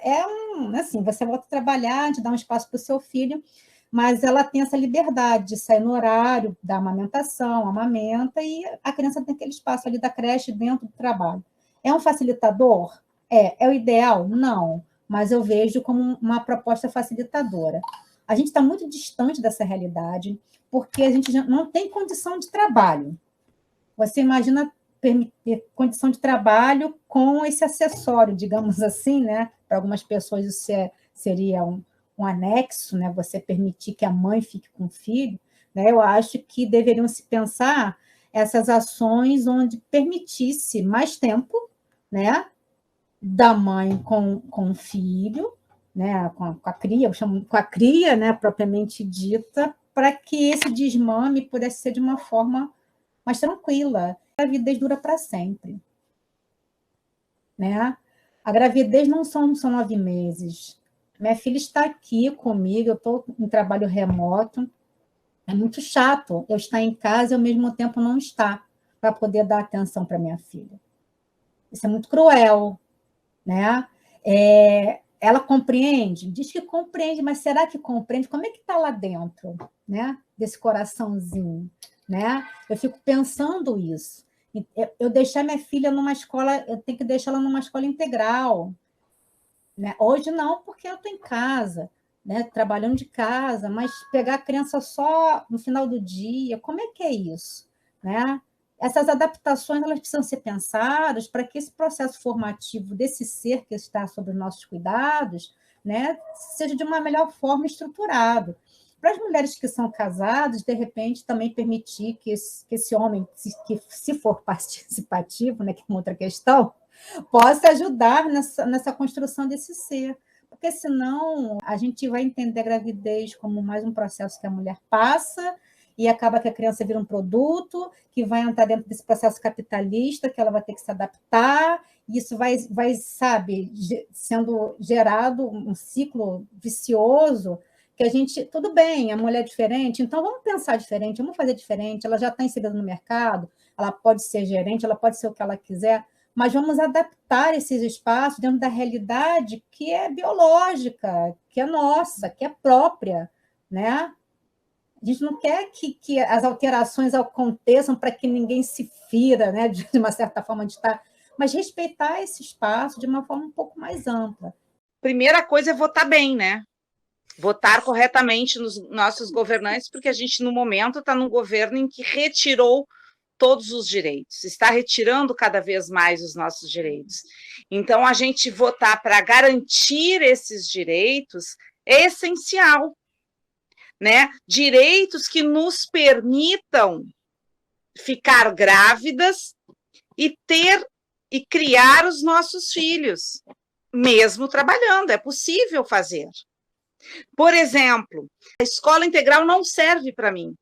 Speaker 6: Assim, você volta a trabalhar, a gente dá um espaço para o seu filho, mas ela tem essa liberdade de sair no horário da amamentação, amamenta, e a criança tem aquele espaço ali da creche dentro do trabalho. É um facilitador? É o ideal? Não, mas eu vejo como uma proposta facilitadora. A gente está muito distante dessa realidade, porque a gente não tem condição de trabalho. Você imagina permitir condição de trabalho com esse acessório, digamos assim, né? Para algumas pessoas isso seria um anexo, né? Você permitir que a mãe fique com o filho, né? Eu acho que deveriam se pensar essas ações onde permitisse mais tempo, né, da mãe com o filho, né, com a cria, eu chamo com a cria, né, propriamente dita, para que esse desmame pudesse ser de uma forma mais tranquila. A gravidez dura para sempre, né? A gravidez não são 9 meses. Minha filha está aqui comigo, eu estou em trabalho remoto. É muito chato eu estar em casa e, ao mesmo tempo, não estar para poder dar atenção para minha filha. Isso é muito cruel, né? Ela compreende? Diz que compreende, mas será que compreende? Como é que está lá dentro, né? Desse coraçãozinho, né? Eu fico pensando isso. Eu deixar minha filha numa escola, eu tenho que deixar ela numa escola integral, né? Hoje não, porque eu estou em casa, né? Trabalhando de casa, mas pegar a criança só no final do dia, como é que é isso, né? Essas adaptações elas precisam ser pensadas para que esse processo formativo desse ser que está sob nossos cuidados, né, seja de uma melhor forma estruturado. Para as mulheres que são casadas, de repente, também permitir que esse homem, se for participativo, né, que é uma outra questão, possa ajudar nessa construção desse ser. Porque, senão, a gente vai entender a gravidez como mais um processo que a mulher passa e acaba que a criança vira um produto que vai entrar dentro desse processo capitalista, que ela vai ter que se adaptar, e isso vai, sabe, sendo gerado um ciclo vicioso que a gente, tudo bem, a mulher é diferente, então vamos pensar diferente, vamos fazer diferente, ela já está inserida no mercado, ela pode ser gerente, ela pode ser o que ela quiser, mas vamos adaptar esses espaços dentro da realidade que é biológica, que é nossa, que é própria, né? A gente não quer que as alterações aconteçam para que ninguém se fira, né? De uma certa forma de estar, mas respeitar esse espaço de uma forma um pouco mais ampla.
Speaker 1: Primeira coisa é votar bem, né? Votar corretamente nos nossos governantes, porque a gente, no momento, está num governo em que retirou todos os direitos, está retirando cada vez mais os nossos direitos. Então, a gente votar para garantir esses direitos é essencial, né? Direitos que nos permitam ficar grávidas e ter e criar os nossos filhos, mesmo trabalhando, é possível fazer. Por exemplo, a escola integral não serve para mim.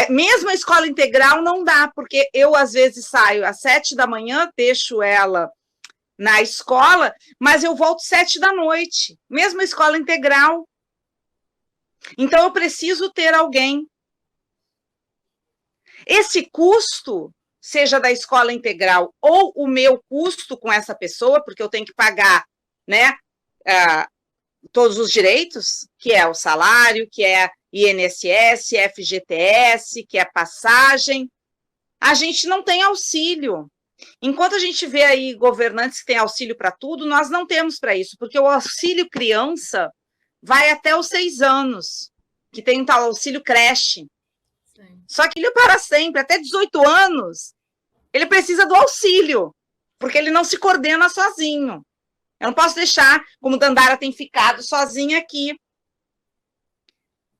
Speaker 1: Mesmo a escola integral não dá, porque eu, às vezes, saio às 7 da manhã, deixo ela na escola, mas eu volto 7 da noite, mesmo a escola integral. Então, eu preciso ter alguém. Esse custo, seja da escola integral ou o meu custo com essa pessoa, porque eu tenho que pagar, né, todos os direitos, que é o salário, que é INSS, FGTS, que é passagem, a gente não tem auxílio. Enquanto a gente vê aí governantes que têm auxílio para tudo, nós não temos para isso, porque o auxílio criança vai até os 6 anos, que tem um tal auxílio creche. Sim. Só que ele para sempre, até 18 anos, ele precisa do auxílio, porque ele não se coordena sozinho. Eu não posso deixar, como Dandara tem ficado sozinha aqui,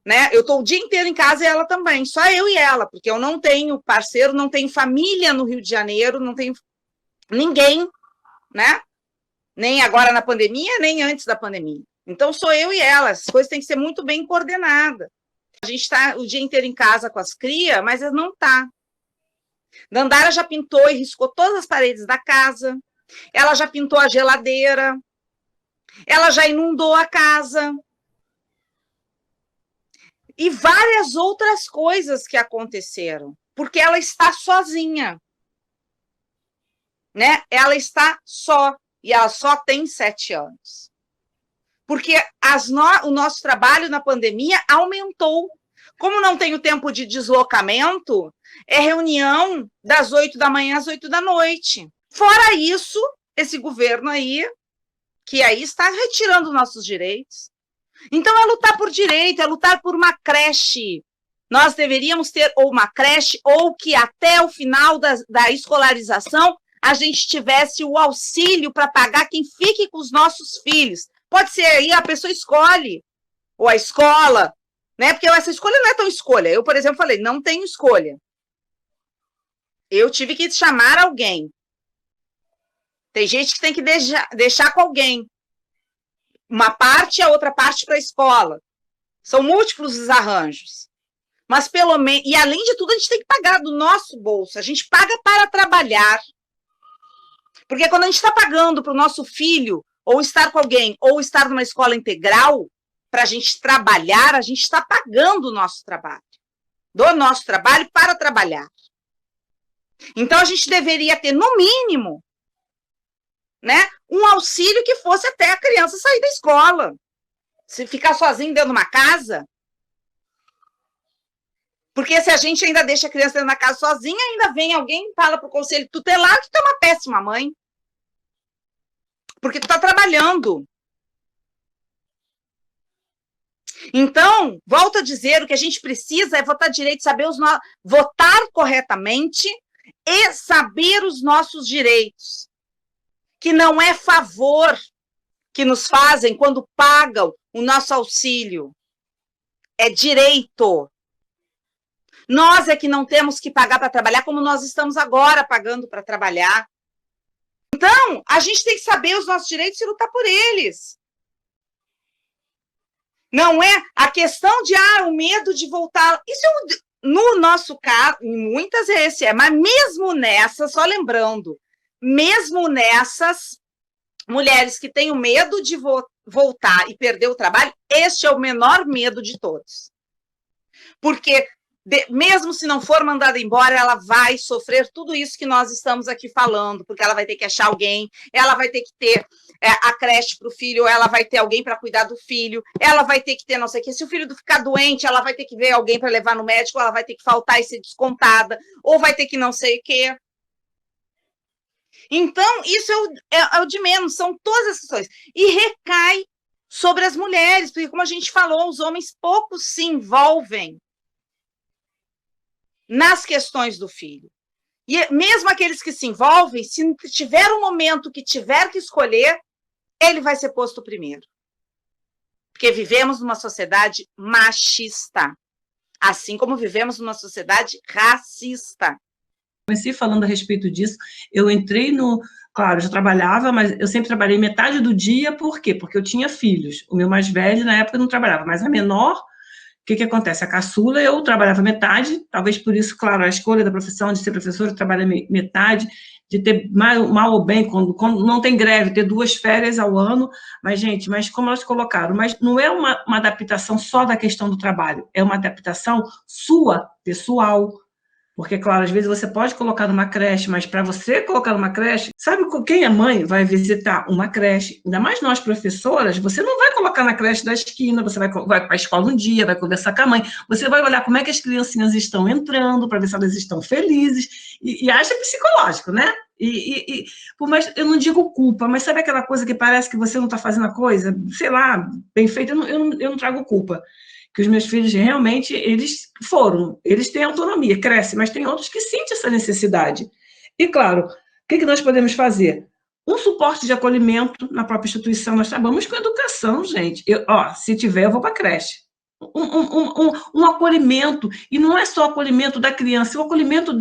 Speaker 1: né? Eu estou o dia inteiro em casa e ela também, só eu e ela, porque eu não tenho parceiro, não tenho família no Rio de Janeiro, não tenho ninguém, né? Nem agora na pandemia, nem antes da pandemia. Então, sou eu e ela, as coisas têm que ser muito bem coordenadas. A gente está o dia inteiro em casa com as crias, mas não está. Dandara já pintou e riscou todas as paredes da casa, ela já pintou a geladeira, ela já inundou a casa. E várias outras coisas que aconteceram, porque ela está sozinha, né? Ela está só, e ela só tem 7 anos. Porque o nosso trabalho na pandemia aumentou. Como não tenho tempo de deslocamento, é reunião das 8 da manhã às 8 da noite. Fora isso, esse governo aí, que aí está retirando nossos direitos. Então, é lutar por direito, é lutar por uma creche. Nós deveríamos ter ou uma creche, ou que até o final da escolarização a gente tivesse o auxílio para pagar quem fique com os nossos filhos. Pode ser aí, a pessoa escolhe, ou a escola, né? Porque essa escolha não é tão escolha. Eu, por exemplo, falei, não tenho escolha. Eu tive que chamar alguém. Tem gente que tem que deixar com alguém. Uma parte e a outra parte para a escola. São múltiplos os arranjos. Mas pelo menos, e além de tudo, a gente tem que pagar do nosso bolso. A gente paga para trabalhar. Porque quando a gente está pagando para o nosso filho, ou estar com alguém, ou estar numa escola integral, para a gente trabalhar, a gente está pagando o nosso trabalho. Do nosso trabalho para trabalhar. Então, a gente deveria ter, no mínimo, né, um auxílio que fosse até a criança sair da escola. Se ficar sozinho dentro de uma casa. Porque se a gente ainda deixa a criança dentro da casa sozinha, ainda vem alguém e fala para o conselho tutelar que tu é uma péssima mãe. Porque tu está trabalhando. Então, volto a dizer, o que a gente precisa é votar direito, saber votar corretamente e saber os nossos direitos. Que não é favor que nos fazem quando pagam o nosso auxílio. É direito. Nós é que não temos que pagar para trabalhar, como nós estamos agora pagando para trabalhar. Então, a gente tem que saber os nossos direitos e lutar por eles. Não é a questão de, o medo de voltar. Isso, no nosso caso, em muitas vezes mas mesmo nessas, só lembrando, mesmo nessas mulheres que têm o medo voltar e perder o trabalho, este é o menor medo de todos. Porque, mesmo se não for mandada embora, ela vai sofrer tudo isso que nós estamos aqui falando, porque ela vai ter que achar alguém, ela vai ter que ter a creche para o filho, ela vai ter alguém para cuidar do filho, ela vai ter que ter não sei o quê. Se o filho ficar doente, ela vai ter que ver alguém para levar no médico, ela vai ter que faltar e ser descontada, ou vai ter que não sei o quê. Então, isso é o de menos, são todas essas coisas. E recai sobre as mulheres, porque, como a gente falou, os homens pouco se envolvem nas questões do filho. E mesmo aqueles que se envolvem, se tiver um momento que tiver que escolher, ele vai ser posto primeiro. Porque vivemos numa sociedade machista, assim como vivemos numa sociedade racista.
Speaker 2: Comecei falando a respeito disso, eu entrei no... Claro, eu já trabalhava, mas eu sempre trabalhei metade do dia, por quê? Porque eu tinha filhos. O meu mais velho, na época, não trabalhava, mas a menor... O que acontece? A caçula, eu trabalhava metade, talvez por isso, claro, a escolha da profissão de ser professora, trabalhar metade, de ter mal ou bem, quando não tem greve, ter 2 férias ao ano, mas, gente, mas como elas colocaram, mas não é uma adaptação só da questão do trabalho, é uma adaptação sua, pessoal. Porque, claro, às vezes você pode colocar numa creche, mas para você colocar numa creche, sabe quem é mãe vai visitar uma creche? Ainda mais nós, professoras, você não vai colocar na creche da esquina, você vai para a escola um dia, vai conversar com a mãe, você vai olhar como é que as criancinhas estão entrando, para ver se elas estão felizes, e acha psicológico, né? Por mais, eu não digo culpa, mas sabe aquela coisa que parece que você não está fazendo a coisa, sei lá, bem feita, eu não trago culpa. Que os meus filhos realmente, eles têm autonomia, crescem, mas tem outros que sentem essa necessidade. E, claro, o que nós podemos fazer? Um suporte de acolhimento na própria instituição, nós trabalhamos com educação, gente. Se tiver, eu vou para a creche. Um acolhimento, e não é só o acolhimento da criança, é o acolhimento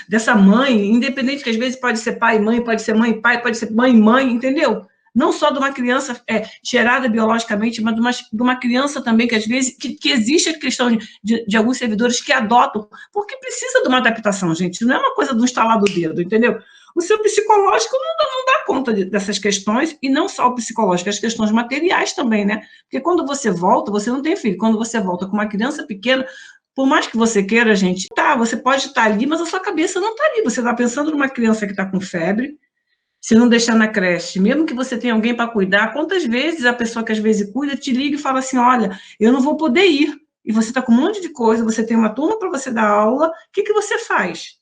Speaker 2: dessa mãe, independente que às vezes pode ser pai e mãe, pode ser mãe e pai, pode ser mãe e mãe, entendeu? Não só de uma criança gerada biologicamente, mas de uma criança também, que às vezes, que existe a questão de alguns servidores que adotam, porque precisa de uma adaptação, gente, não é uma coisa de um estalar do dedo, entendeu? O seu psicológico não dá conta dessas questões, e não só o psicológico, as questões materiais também, né? Porque quando você volta, você não tem filho, quando você volta com uma criança pequena, por mais que você queira, gente, você pode estar ali, mas a sua cabeça não está ali, você está pensando numa criança que está com febre, se não deixar na creche, mesmo que você tenha alguém para cuidar, quantas vezes a pessoa que às vezes cuida te liga e fala assim, olha, eu não vou poder ir, e você está com um monte de coisa, você tem uma turma para você dar aula, o que você faz?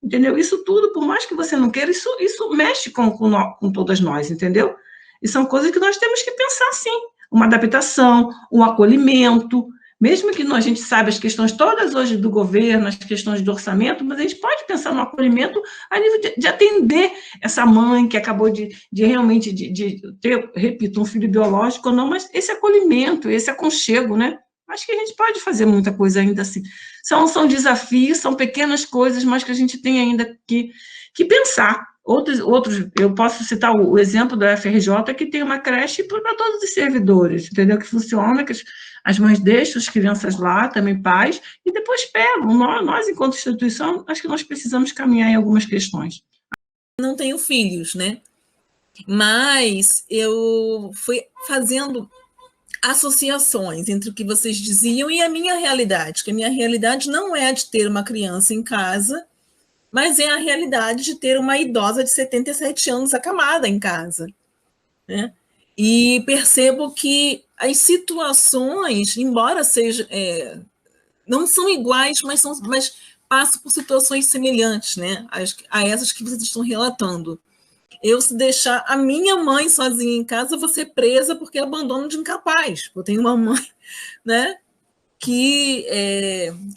Speaker 2: Entendeu? Isso tudo, por mais que você não queira, isso mexe com todas nós, entendeu? E são coisas que nós temos que pensar, sim, uma adaptação, um acolhimento, mesmo que a gente saiba as questões todas hoje do governo, as questões do orçamento, mas a gente pode pensar no acolhimento a nível de atender essa mãe que acabou de realmente ter, repito, um filho biológico ou não, mas esse acolhimento, esse aconchego, né? Acho que a gente pode fazer muita coisa ainda assim. São desafios, são pequenas coisas, mas que a gente tem ainda que pensar. Outros, eu posso citar o exemplo da FRJ, que tem uma creche para todos os servidores, entendeu? Que funciona, que as mães deixam as crianças lá, também pais, e depois pegam. Nós, enquanto instituição, acho que nós precisamos caminhar em algumas questões.
Speaker 4: Não tenho filhos, né? Mas eu fui fazendo associações entre o que vocês diziam e a minha realidade, que a minha realidade não é a de ter uma criança em casa, mas é a realidade de ter uma idosa de 77 anos acamada em casa, né? E percebo que as situações, embora sejam, não são iguais, mas passam por situações semelhantes, né, a essas que vocês estão relatando. Se deixar a minha mãe sozinha em casa, eu vou ser presa porque é abandono de incapaz. Eu tenho uma mãe, né, que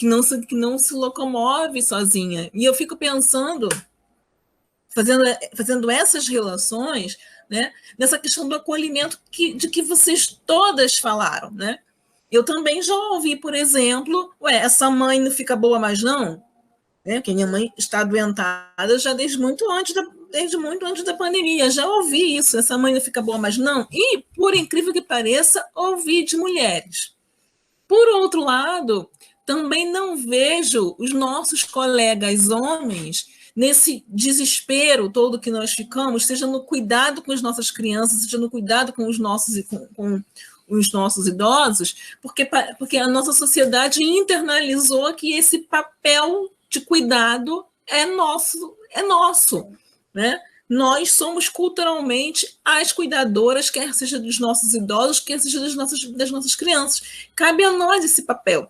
Speaker 4: não se locomove sozinha. E eu fico pensando, fazendo essas relações, né, nessa questão do acolhimento de que vocês todas falaram, né? Eu também já ouvi, por exemplo, essa mãe não fica boa mais não? Né? Que minha mãe está adoentada já desde muito antes da pandemia, já ouvi isso, essa mãe não fica boa mais não? E, por incrível que pareça, ouvi de mulheres. Por outro lado, também não vejo os nossos colegas homens nesse desespero todo que nós ficamos, seja no cuidado com as nossas crianças, seja no cuidado com os nossos idosos, porque a nossa sociedade internalizou que esse papel de cuidado é nosso, né? Nós somos culturalmente as cuidadoras, quer seja dos nossos idosos, quer seja das nossas crianças. Cabe a nós esse papel.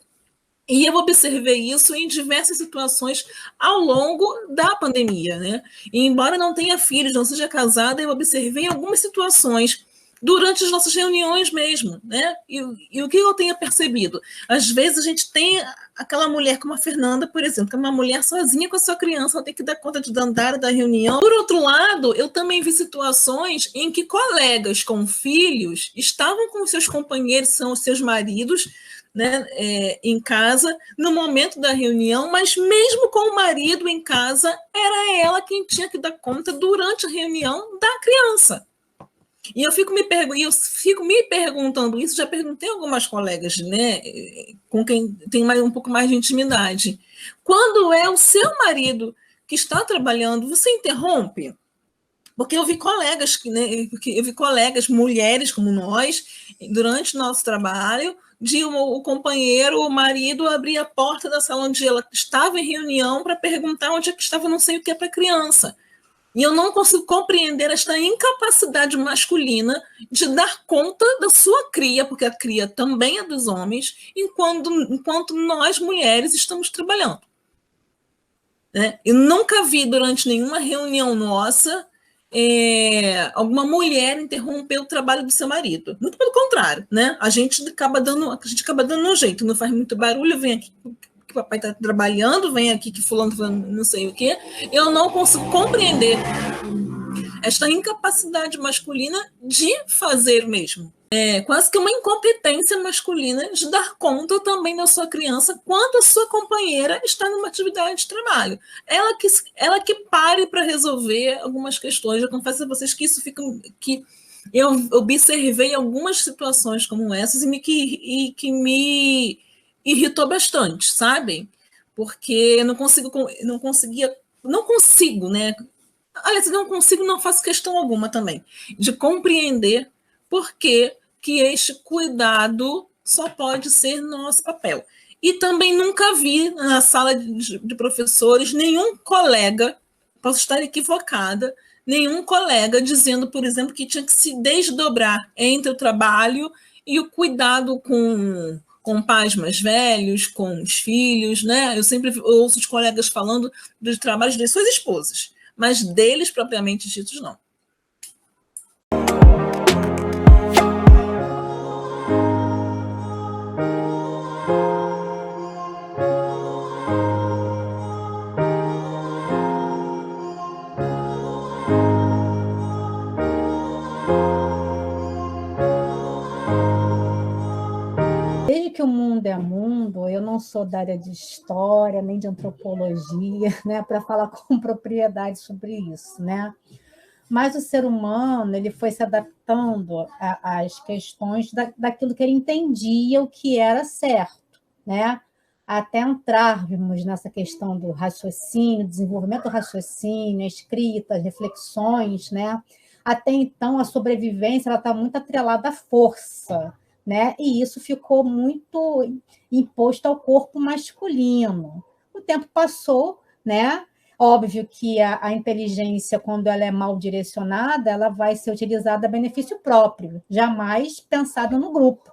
Speaker 4: E eu observei isso em diversas situações ao longo da pandemia, né? E embora não tenha filhos, não seja casada, eu observei algumas situações durante as nossas reuniões mesmo, né? E o que eu tenho percebido? Às vezes a gente tem aquela mulher como a Fernanda, por exemplo, que é uma mulher sozinha com a sua criança, ela tem que dar conta de andar da reunião. Por outro lado, eu também vi situações em que colegas com filhos estavam com seus companheiros, são os seus maridos, né, em casa, no momento da reunião, mas mesmo com o marido em casa, era ela quem tinha que dar conta durante a reunião da criança. E eu fico me perguntando isso, já perguntei a algumas colegas, né, com quem tem um pouco mais de intimidade. Quando é o seu marido que está trabalhando, você interrompe? Porque eu vi colegas, mulheres como nós, durante o nosso trabalho, o companheiro, o marido, abrir a porta da sala onde ela estava em reunião para perguntar onde é que estava não sei o que para a criança. E eu não consigo compreender esta incapacidade masculina de dar conta da sua cria, porque a cria também é dos homens, enquanto nós, mulheres, estamos trabalhando. Né? Eu nunca vi, durante nenhuma reunião nossa, alguma mulher interromper o trabalho do seu marido. Muito pelo contrário, né? A gente acaba dando um jeito, não faz muito barulho, vem aqui que o papai está trabalhando, vem aqui que fulano não sei o quê. Eu não consigo compreender esta incapacidade masculina de fazer mesmo. É quase que uma incompetência masculina de dar conta também da sua criança quando a sua companheira está numa atividade de trabalho. Ela que pare para resolver algumas questões. Eu confesso a vocês que isso fica... que eu observei algumas situações como essas e que me irritou bastante, sabe? Porque eu não consigo, né? Aliás, não faço questão alguma também de compreender por que este cuidado só pode ser nosso papel. E também nunca vi na sala de professores nenhum colega, posso estar equivocada, nenhum colega dizendo, por exemplo, que tinha que se desdobrar entre o trabalho e o cuidado com pais mais velhos, com os filhos, né? Eu sempre ouço os colegas falando dos trabalhos de suas esposas, mas deles propriamente ditos não.
Speaker 6: Desde que o mundo é mundo, eu não sou da área de história, nem de antropologia, né, para falar com propriedade sobre isso, né? Mas o ser humano ele foi se adaptando às questões daquilo que ele entendia o que era certo, né? Até entrarmos nessa questão do raciocínio, desenvolvimento do raciocínio, a escrita, as reflexões, né? Até então, a sobrevivência está muito atrelada à força, né? E isso ficou muito imposto ao corpo masculino. O tempo passou, né? Óbvio que a inteligência, quando ela é mal direcionada, ela vai ser utilizada a benefício próprio, jamais pensada no grupo,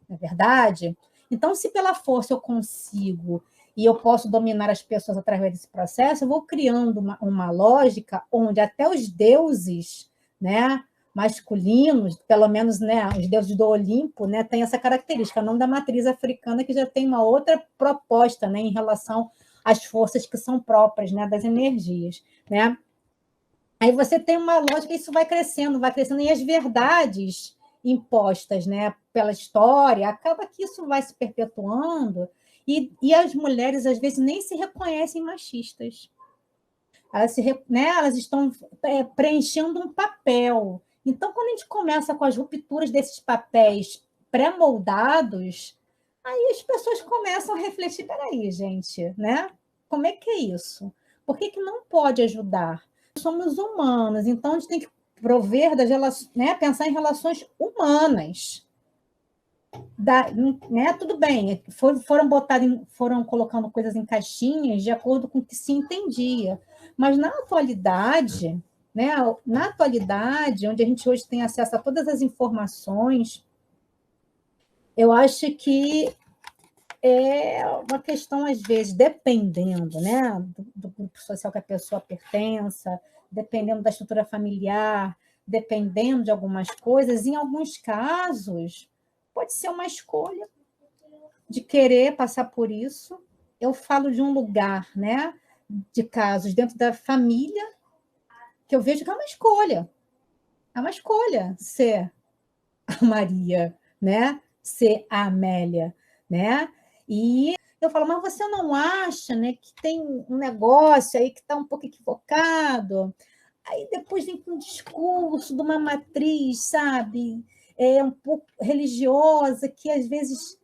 Speaker 6: não é verdade? Então, se pela força eu consigo e eu posso dominar as pessoas através desse processo, eu vou criando uma lógica onde até os deuses, né, masculinos, pelo menos, né, os deuses do Olimpo, né, tem essa característica, não da matriz africana, que já tem uma outra proposta, né, em relação às forças que são próprias, né, das energias, né? Aí você tem uma lógica, isso vai crescendo, e as verdades impostas, né, pela história, acaba que isso vai se perpetuando, e as mulheres, às vezes, nem se reconhecem machistas. Elas estão preenchendo um papel. Então, quando a gente começa com as rupturas desses papéis pré-moldados, aí as pessoas começam a refletir, peraí, gente, né? Como é que é isso? Por que não pode ajudar? Somos humanos, então a gente tem que prover das relações, né? Pensar em relações humanas. Né? Tudo bem, foram colocando coisas em caixinhas de acordo com o que se entendia. Mas na atualidade, né? Na atualidade, onde a gente hoje tem acesso a todas as informações, eu acho que é uma questão, às vezes, dependendo, né, do grupo social que a pessoa pertença, dependendo da estrutura familiar, dependendo de algumas coisas, em alguns casos, pode ser uma escolha de querer passar por isso. Eu falo de um lugar, né, de casos dentro da família, que eu vejo que é uma escolha. É uma escolha ser a Maria, né, ser a Amélia, né? E eu falo, mas você não acha, né, que tem um negócio aí que está um pouco equivocado? Aí depois vem com um discurso de uma matriz, sabe, um pouco religiosa, que às vezes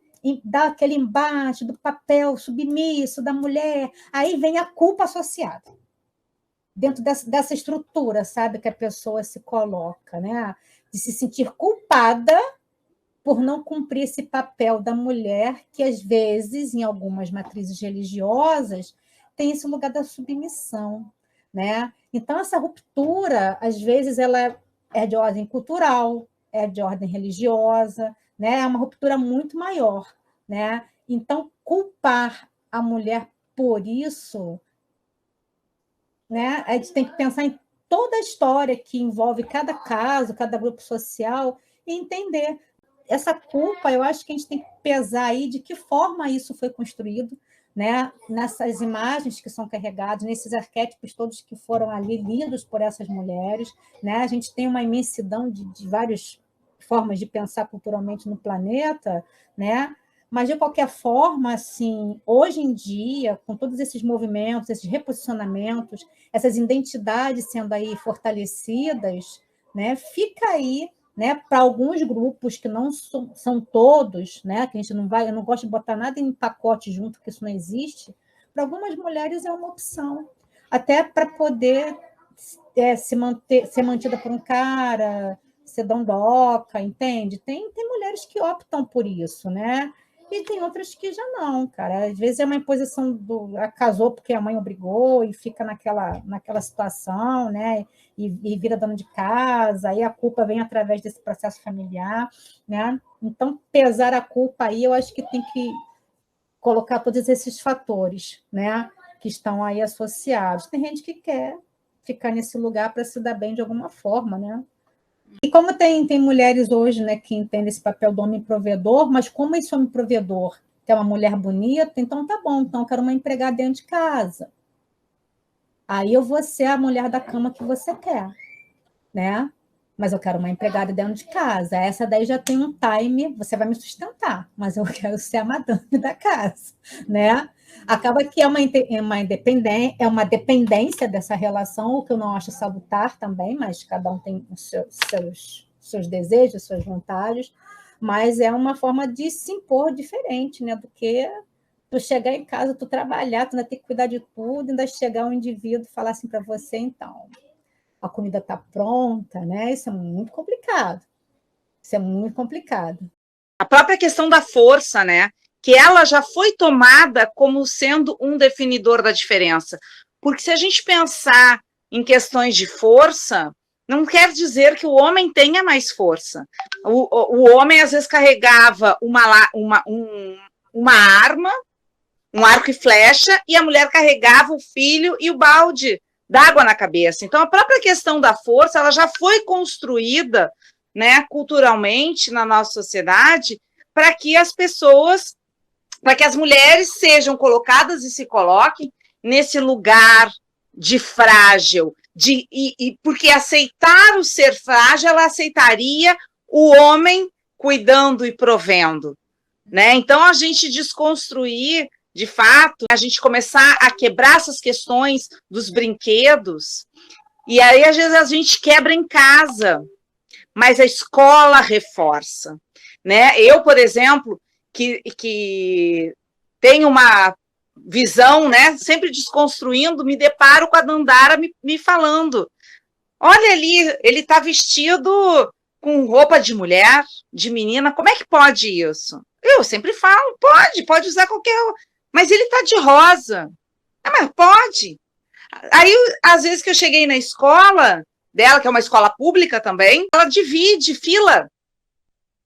Speaker 6: dá aquele embate do papel submisso da mulher, aí vem a culpa associada dentro dessa estrutura, sabe, que a pessoa se coloca, né, de se sentir culpada por não cumprir esse papel da mulher, que às vezes, em algumas matrizes religiosas, tem esse lugar da submissão, né? Então, essa ruptura, às vezes, ela é de ordem cultural, é de ordem religiosa, né? É uma ruptura muito maior, né? Então, culpar a mulher por isso, né? A gente tem que pensar em toda a história que envolve cada caso, cada grupo social, e entender essa culpa. Eu acho que a gente tem que pesar aí de que forma isso foi construído, né? Nessas imagens que são carregadas, nesses arquétipos todos que foram ali lidos por essas mulheres, né? A gente tem uma imensidão de várias formas de pensar culturalmente no planeta, né? Mas, de qualquer forma, assim, hoje em dia, com todos esses movimentos, esses reposicionamentos, essas identidades sendo aí fortalecidas, né? Fica aí, né, para alguns grupos que não são todos, né, que a gente não vai, eu não gosto de botar nada em pacote junto, porque isso não existe. Para algumas mulheres é uma opção, até para poder ser mantida por um cara, ser dondoca, entende? Tem mulheres que optam por isso, né? E tem outras que já não, cara. Às vezes é uma imposição casou porque a mãe obrigou e fica naquela situação, né? E vira dona de casa, aí a culpa vem através desse processo familiar, né? Então, pesar a culpa aí, eu acho que tem que colocar todos esses fatores, né? Que estão aí associados. Tem gente que quer ficar nesse lugar para se dar bem de alguma forma, né? E como tem mulheres hoje, né, que entendem esse papel do homem provedor, mas como esse homem provedor é uma mulher bonita, então tá bom, então eu quero uma empregada dentro de casa. Aí eu vou ser a mulher da cama que você quer, né? Mas eu quero uma empregada dentro de casa. Essa daí já tem um time, você vai me sustentar, mas eu quero ser a madame da casa, né? Acaba que é uma dependência dessa relação, o que eu não acho salutar também, mas cada um tem os seus desejos, suas vontades, mas é uma forma de se impor diferente, né? Do que tu chegar em casa, tu trabalhar, tu ainda tem que cuidar de tudo, ainda chegar um indivíduo e falar assim para você, então, a comida está pronta, né? Isso é muito complicado. Isso é muito complicado.
Speaker 1: A própria questão da força, né? Que ela já foi tomada como sendo um definidor da diferença. Porque se a gente pensar em questões de força, não quer dizer que o homem tenha mais força. O homem, às vezes, carregava uma arma, um arco e flecha, e a mulher carregava o filho e o balde d'água na cabeça. Então, a própria questão da força, ela já foi construída, né, culturalmente na nossa sociedade, para que as pessoas, para que as mulheres sejam colocadas e se coloquem nesse lugar de frágil, porque aceitar o ser frágil, ela aceitaria o homem cuidando e provendo, né? Então, a gente desconstruir, de fato, a gente começar a quebrar essas questões dos brinquedos, e aí, às vezes, a gente quebra em casa, mas a escola reforça, né? Eu, por exemplo, que tenho uma visão, né, sempre desconstruindo, me deparo com a Dandara me falando, olha ali, ele está vestido com roupa de mulher, de menina, como é que pode isso? Eu sempre falo, pode usar qualquer, mas ele está de rosa. Mas pode. Aí, às vezes que eu cheguei na escola dela, que é uma escola pública também, ela divide fila.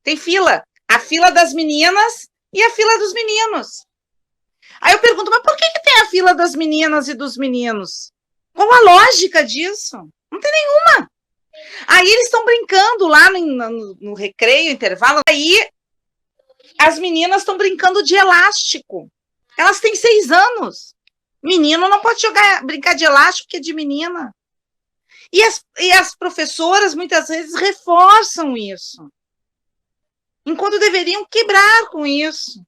Speaker 1: Tem fila. A fila das meninas e a fila dos meninos. Aí eu pergunto, mas por que tem a fila das meninas e dos meninos? Qual a lógica disso? Não tem nenhuma. Aí eles estão brincando lá no recreio, intervalo, aí as meninas estão brincando de elástico. Elas têm 6 anos. Menino não pode brincar de elástico, porque é de menina. E as professoras, muitas vezes, reforçam isso. Enquanto deveriam quebrar com isso.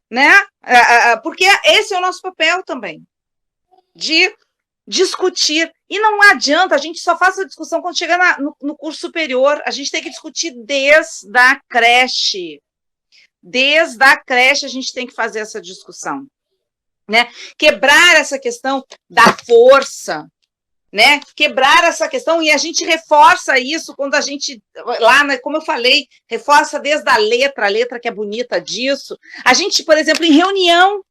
Speaker 1: Né? Porque esse é o nosso papel também. De discutir. E não adianta, a gente só faz a discussão quando chega no curso superior. A gente tem que discutir desde a creche. Desde a creche a gente tem que fazer essa discussão. Né? Quebrar essa questão da força, né? Quebrar essa questão, e a gente reforça isso quando a gente, lá, né, como eu falei, reforça desde a letra que é bonita disso. A gente, por exemplo, em reunião,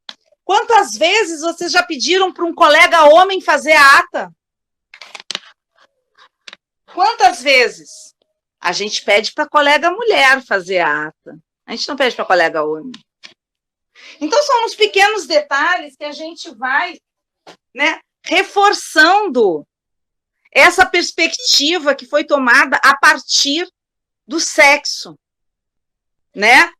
Speaker 1: quantas vezes vocês já pediram para um colega homem fazer a ata? Quantas vezes? A gente pede para a colega mulher fazer a ata. A gente não pede para a colega homem. Então, são uns pequenos detalhes que a gente vai, né, reforçando essa perspectiva que foi tomada a partir do sexo, né,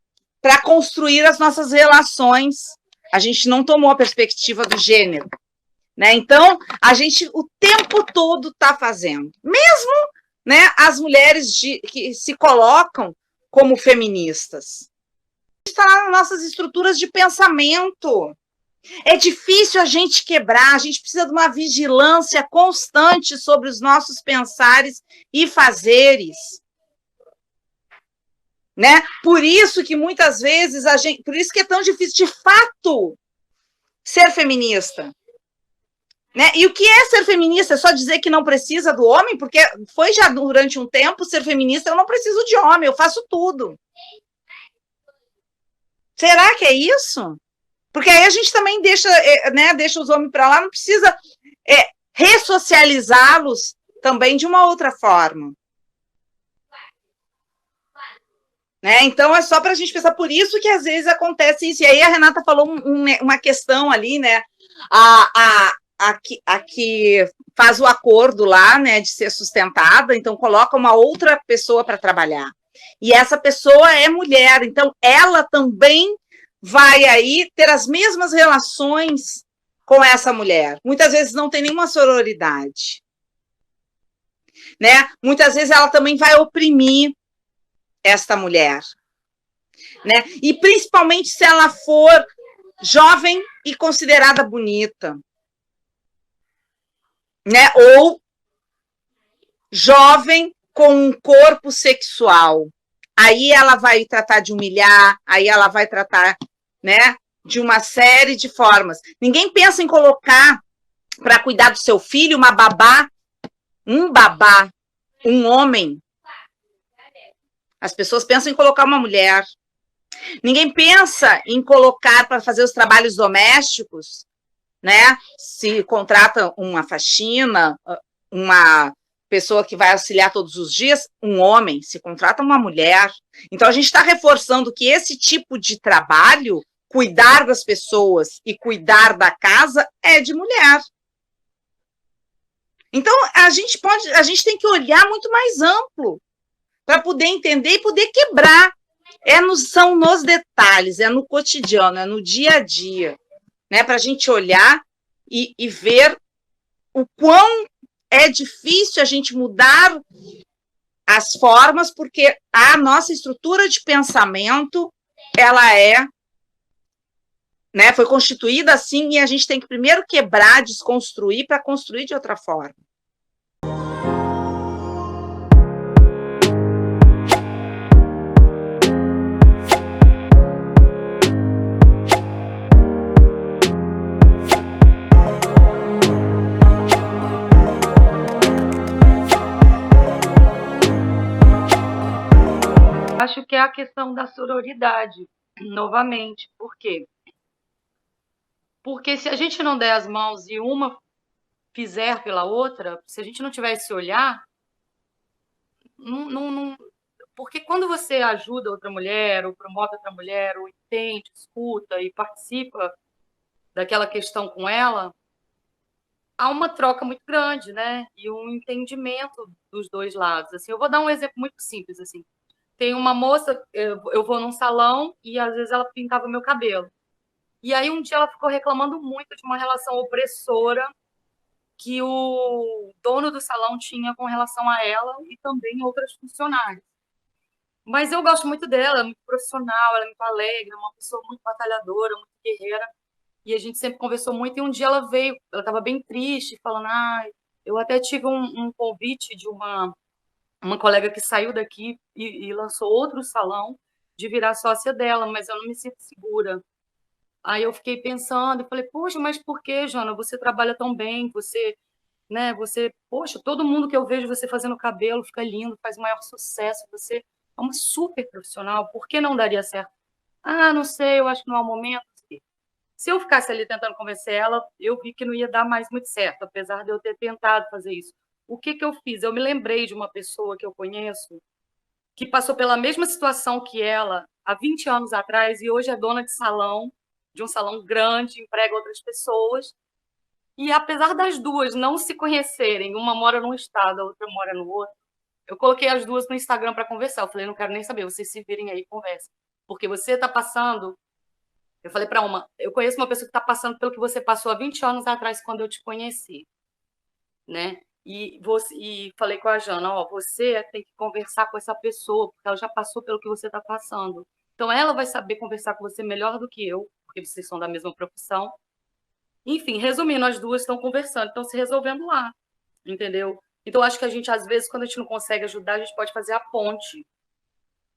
Speaker 1: para construir as nossas relações. A gente não tomou a perspectiva do gênero, né? Então, a gente o tempo todo está fazendo. Mesmo, né, as mulheres que se colocam como feministas. Está nas nossas estruturas de pensamento. É difícil a gente quebrar, a gente precisa de uma vigilância constante sobre os nossos pensares e fazeres. Né? Por isso que muitas vezes por isso que é tão difícil, de fato, ser feminista. Né? E o que é ser feminista? É só dizer que não precisa do homem? Porque foi já durante um tempo ser feminista, eu não preciso de homem, eu faço tudo. Será que é isso? Porque aí a gente também deixa os homens para lá, não precisa ressocializá-los também de uma outra forma. Né? Então, é só para a gente pensar, por isso que às vezes acontece isso. E aí a Renata falou uma questão ali, né? A que faz o acordo lá, né, de ser sustentada, então coloca uma outra pessoa para trabalhar. E essa pessoa é mulher, então ela também vai aí ter as mesmas relações com essa mulher. Muitas vezes não tem nenhuma sororidade. Né? Muitas vezes ela também vai oprimir esta mulher. Né? E principalmente se ela for jovem e considerada bonita. Né? Ou jovem com um corpo sexual. Aí ela vai tratar de humilhar, aí ela vai tratar, né, de uma série de formas. Ninguém pensa em colocar para cuidar do seu filho uma babá, um homem. As pessoas pensam em colocar uma mulher. Ninguém pensa em colocar para fazer os trabalhos domésticos, né? Se contrata uma faxina, uma pessoa que vai auxiliar todos os dias, um homem, se contrata uma mulher. Então, a gente está reforçando que esse tipo de trabalho, cuidar das pessoas e cuidar da casa, é de mulher. Então, a gente tem que olhar muito mais amplo para poder entender e poder quebrar. São nos detalhes, é no cotidiano, é no dia a dia, né? Para a gente olhar e ver o quão é difícil a gente mudar as formas, porque a nossa estrutura de pensamento, ela foi constituída assim, e a gente tem que primeiro quebrar, desconstruir, para construir de outra forma.
Speaker 3: a questão da sororidade, novamente. Por quê? Porque se a gente não der as mãos e uma fizer pela outra, se a gente não tiver esse olhar, porque quando você ajuda outra mulher, ou promove outra mulher, ou entende, escuta e participa daquela questão com ela, há uma troca muito grande, né? E um entendimento dos dois lados. Assim, eu vou dar um exemplo muito simples, assim. Tem uma moça, eu vou num salão e às vezes ela pintava meu cabelo. E aí um dia ela ficou reclamando muito de uma relação opressora que o dono do salão tinha com relação a ela e também outras funcionárias. Mas eu gosto muito dela, é muito profissional, ela é muito alegre, é uma pessoa muito batalhadora, muito guerreira. E a gente sempre conversou muito. E um dia ela veio, ela estava bem triste, falando: eu até tive um convite de uma colega que saiu daqui e lançou outro salão de virar sócia dela, mas eu não me sinto segura. Aí eu fiquei pensando e falei: poxa, mas por que, Jana? Você trabalha tão bem, poxa, todo mundo que eu vejo você fazendo cabelo fica lindo, faz o maior sucesso, você é uma super profissional, por que não daria certo? Não sei, eu acho que não é o momento. Se eu ficasse ali tentando convencer ela, eu vi que não ia dar mais muito certo, apesar de eu ter tentado fazer isso. O que eu fiz? Eu me lembrei de uma pessoa que eu conheço que passou pela mesma situação que ela há 20 anos atrás e hoje é dona de salão, de um salão grande, emprega outras pessoas. E apesar das duas não se conhecerem, uma mora num estado, a outra mora no outro, eu coloquei as duas no Instagram para conversar. Eu falei: não quero nem saber, vocês se virem aí e conversem. Porque você está passando... Eu falei para uma, eu conheço uma pessoa que está passando pelo que você passou há 20 anos atrás, quando eu te conheci, né? E falei com a Jana: você tem que conversar com essa pessoa, porque ela já passou pelo que você está passando. Então, ela vai saber conversar com você melhor do que eu, porque vocês são da mesma profissão. Enfim, resumindo, as duas estão conversando, estão se resolvendo lá, entendeu? Então, acho que a gente, às vezes, quando a gente não consegue ajudar, a gente pode fazer a ponte,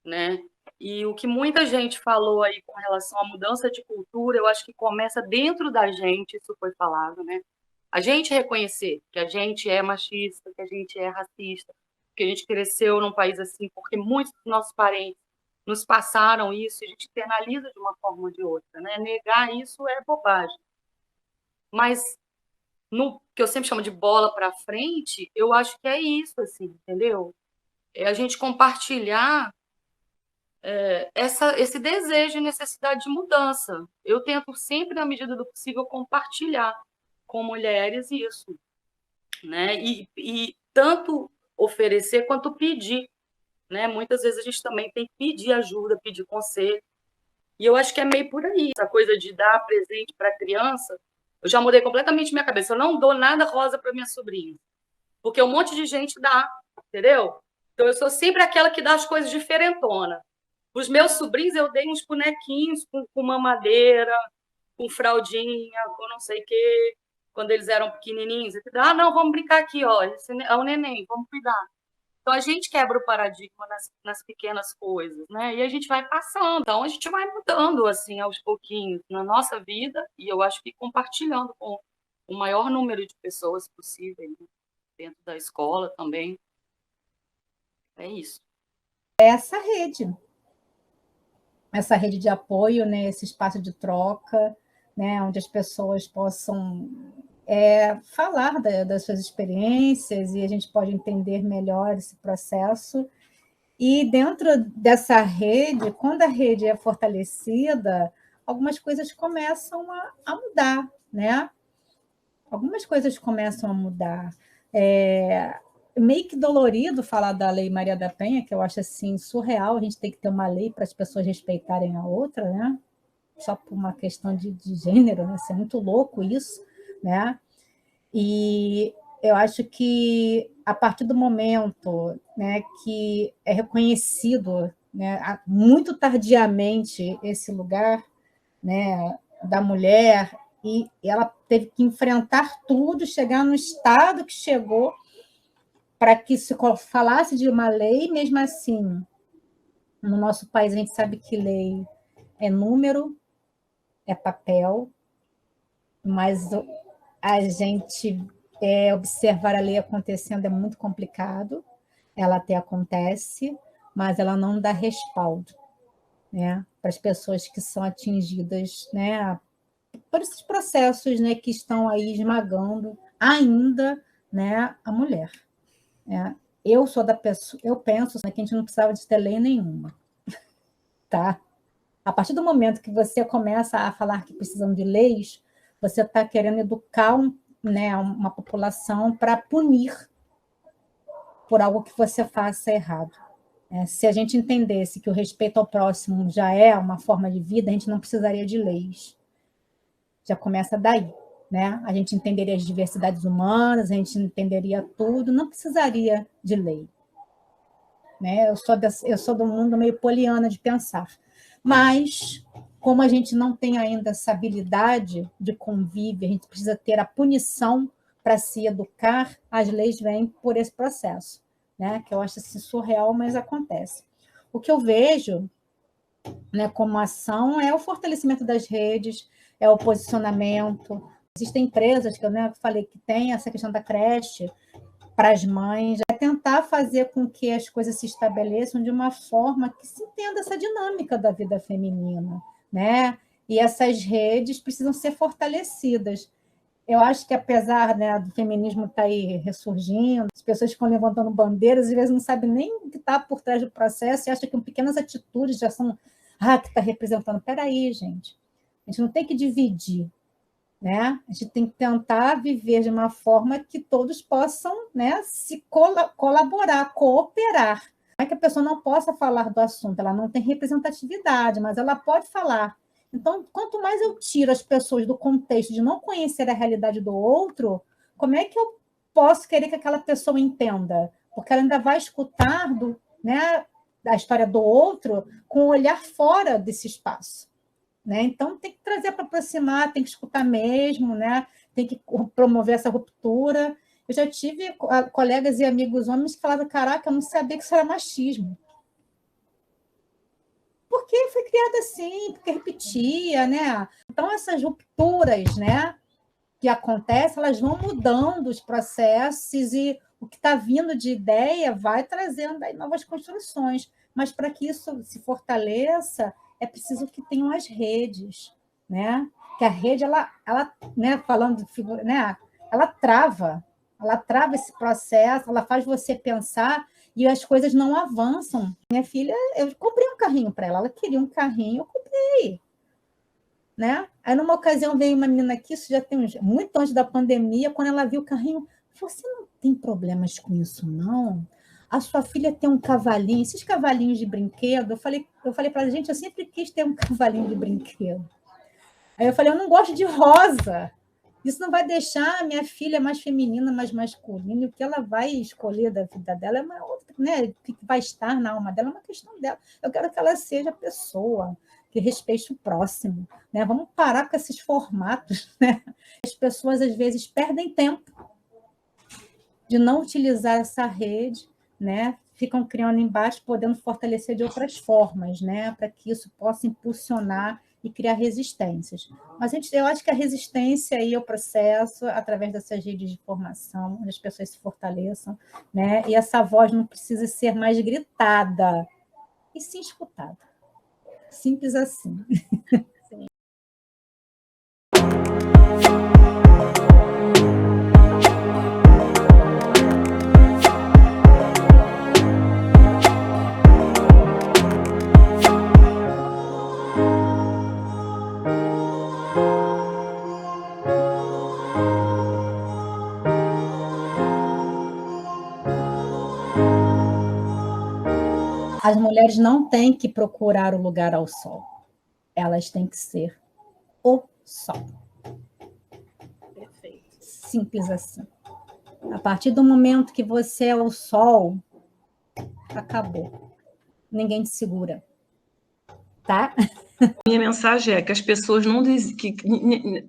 Speaker 3: né? E o que muita gente falou aí com relação à mudança de cultura, eu acho que começa dentro da gente, isso foi falado, né? A gente reconhecer que a gente é machista, que a gente é racista, que a gente cresceu num país assim, porque muitos dos nossos parentes nos passaram isso, e a gente internaliza de uma forma ou de outra, né? Negar isso é bobagem. Mas no que eu sempre chamo de bola para frente, eu acho que é isso, assim, entendeu? É a gente compartilhar esse desejo e necessidade de mudança. Eu tento sempre, na medida do possível, compartilhar com mulheres isso, né? E tanto oferecer quanto pedir, né? Muitas vezes a gente também tem que pedir ajuda, pedir conselho. E eu acho que é meio por aí, essa coisa de dar presente para a criança. Eu já mudei completamente minha cabeça. Eu não dou nada rosa para minha sobrinha, porque um monte de gente dá, entendeu? Então eu sou sempre aquela que dá as coisas diferentonas. Os meus sobrinhos, eu dei uns bonequinhos com mamadeira, com fraldinha, com não sei o quê, quando eles eram pequenininhos. Não, vamos brincar aqui, ó, esse é o neném, vamos cuidar. Então, a gente quebra o paradigma nas pequenas coisas, né? E a gente vai passando. Então, a gente vai mudando, assim, aos pouquinhos na nossa vida, e eu acho que compartilhando com o maior número de pessoas possível, né? Dentro da escola também. É isso.
Speaker 6: Essa rede de apoio, né, esse espaço de troca, né, onde as pessoas possam falar das suas experiências e a gente pode entender melhor esse processo. E dentro dessa rede, quando a rede é fortalecida, algumas coisas começam a mudar, né? Algumas coisas começam a mudar. Meio que dolorido falar da Lei Maria da Penha, que eu acho assim surreal, a gente tem que ter uma lei para as pessoas respeitarem a outra, né? Só por uma questão de gênero, né? Isso é muito louco isso, né? E eu acho que a partir do momento, né, que é reconhecido, né, muito tardiamente esse lugar, né, da mulher, e ela teve que enfrentar tudo, chegar no estado que chegou, para que se falasse de uma lei. Mesmo assim, no nosso país, a gente sabe que lei é número, é papel, mas a gente observar a lei acontecendo é muito complicado, ela até acontece, mas ela não dá respaldo, né, para as pessoas que são atingidas, né, por esses processos, né, que estão aí esmagando ainda, né, a mulher. Né? Eu sou da pessoa, eu penso, né, que a gente não precisava de ter lei nenhuma, tá? A partir do momento que você começa a falar que precisam de leis, você está querendo educar né, uma população para punir por algo que você faça errado. Se a gente entendesse que o respeito ao próximo já é uma forma de vida, a gente não precisaria de leis. Já começa daí. Né? A gente entenderia as diversidades humanas, a gente entenderia tudo, não precisaria de lei. Né? Eu sou do mundo meio poliana de pensar. Mas, como a gente não tem ainda essa habilidade de convívio, a gente precisa ter a punição para se educar, as leis vêm por esse processo, né? Que eu acho assim, surreal, mas acontece. O que eu vejo, né, como ação é o fortalecimento das redes, é o posicionamento. Existem empresas que eu, né, falei que tem essa questão da creche para as mães, é tentar fazer com que as coisas se estabeleçam de uma forma que se entenda essa dinâmica da vida feminina, né? E essas redes precisam ser fortalecidas. Eu acho que, apesar, né, do feminismo estar aí ressurgindo, as pessoas ficam levantando bandeiras, às vezes não sabem nem o que está por trás do processo e acham que pequenas atitudes já são que está representando. Peraí, gente, a gente não tem que dividir, né? A gente tem que tentar viver de uma forma que todos possam, né, se colaborar, cooperar. Não é que a pessoa não possa falar do assunto, ela não tem representatividade, mas ela pode falar. Então, quanto mais eu tiro as pessoas do contexto de não conhecer a realidade do outro, como é que eu posso querer que aquela pessoa entenda? Porque ela ainda vai escutar né, a história do outro com um olhar fora desse espaço. Né? Então, tem que trazer para aproximar, tem que escutar mesmo, né? Tem que promover essa ruptura. Eu já tive colegas e amigos homens que falavam, caraca, eu não sabia que isso era machismo. Porque foi criada assim, porque repetia, né? Então, essas rupturas, né, que acontecem, elas vão mudando os processos e o que está vindo de ideia vai trazendo aí novas construções. Mas para que isso se fortaleça, é preciso que tenham as redes, né? Que a rede, ela né, falando, né, ela trava esse processo, ela faz você pensar e as coisas não avançam. Minha filha, eu comprei um carrinho para ela, ela queria um carrinho, eu comprei, né? Aí, numa ocasião, veio uma menina aqui, isso já tem muito antes da pandemia, quando ela viu o carrinho, você não tem problemas com isso, não? A sua filha tem um cavalinho, esses cavalinhos de brinquedo. Eu falei para ela, gente, eu sempre quis ter um cavalinho de brinquedo. Aí eu falei, eu não gosto de rosa. Isso não vai deixar a minha filha mais feminina, mais masculina. E o que ela vai escolher da vida dela é uma outra, né? O que vai estar na alma dela é uma questão dela. Eu quero que ela seja pessoa, que respeite o próximo. Né? Vamos parar com esses formatos. Né? As pessoas, às vezes, perdem tempo de não utilizar essa rede, né? Ficam criando embaixo, podendo fortalecer de outras formas, né? Para que isso possa impulsionar e criar resistências. Mas eu acho que a resistência aí é o processo, através dessas redes de formação, onde as pessoas se fortaleçam, né? E essa voz não precisa ser mais gritada, e sim escutada. Simples assim. As mulheres não têm que procurar o lugar ao sol. Elas têm que ser o sol.
Speaker 4: Perfeito.
Speaker 6: Simples assim. A partir do momento que você é o sol, acabou. Ninguém te segura. Tá?
Speaker 2: Minha mensagem é que as pessoas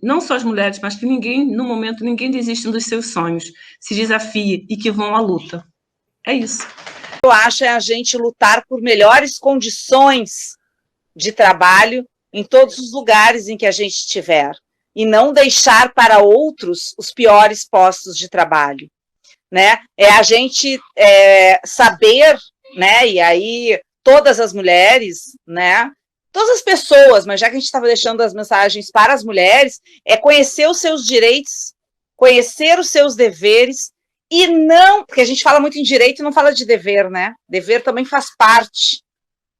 Speaker 2: não só as mulheres, mas que no momento, ninguém desiste dos seus sonhos, se desafie e que vão à luta. É isso.
Speaker 1: Eu acho é a gente lutar por melhores condições de trabalho em todos os lugares em que a gente estiver, e não deixar para outros os piores postos de trabalho, né? É a gente saber né? E aí todas as mulheres, né? Todas as pessoas, mas já que a gente estava deixando as mensagens para as mulheres, é conhecer os seus direitos, conhecer os seus deveres, e não, porque a gente fala muito em direito e não fala de dever, né? Dever também faz parte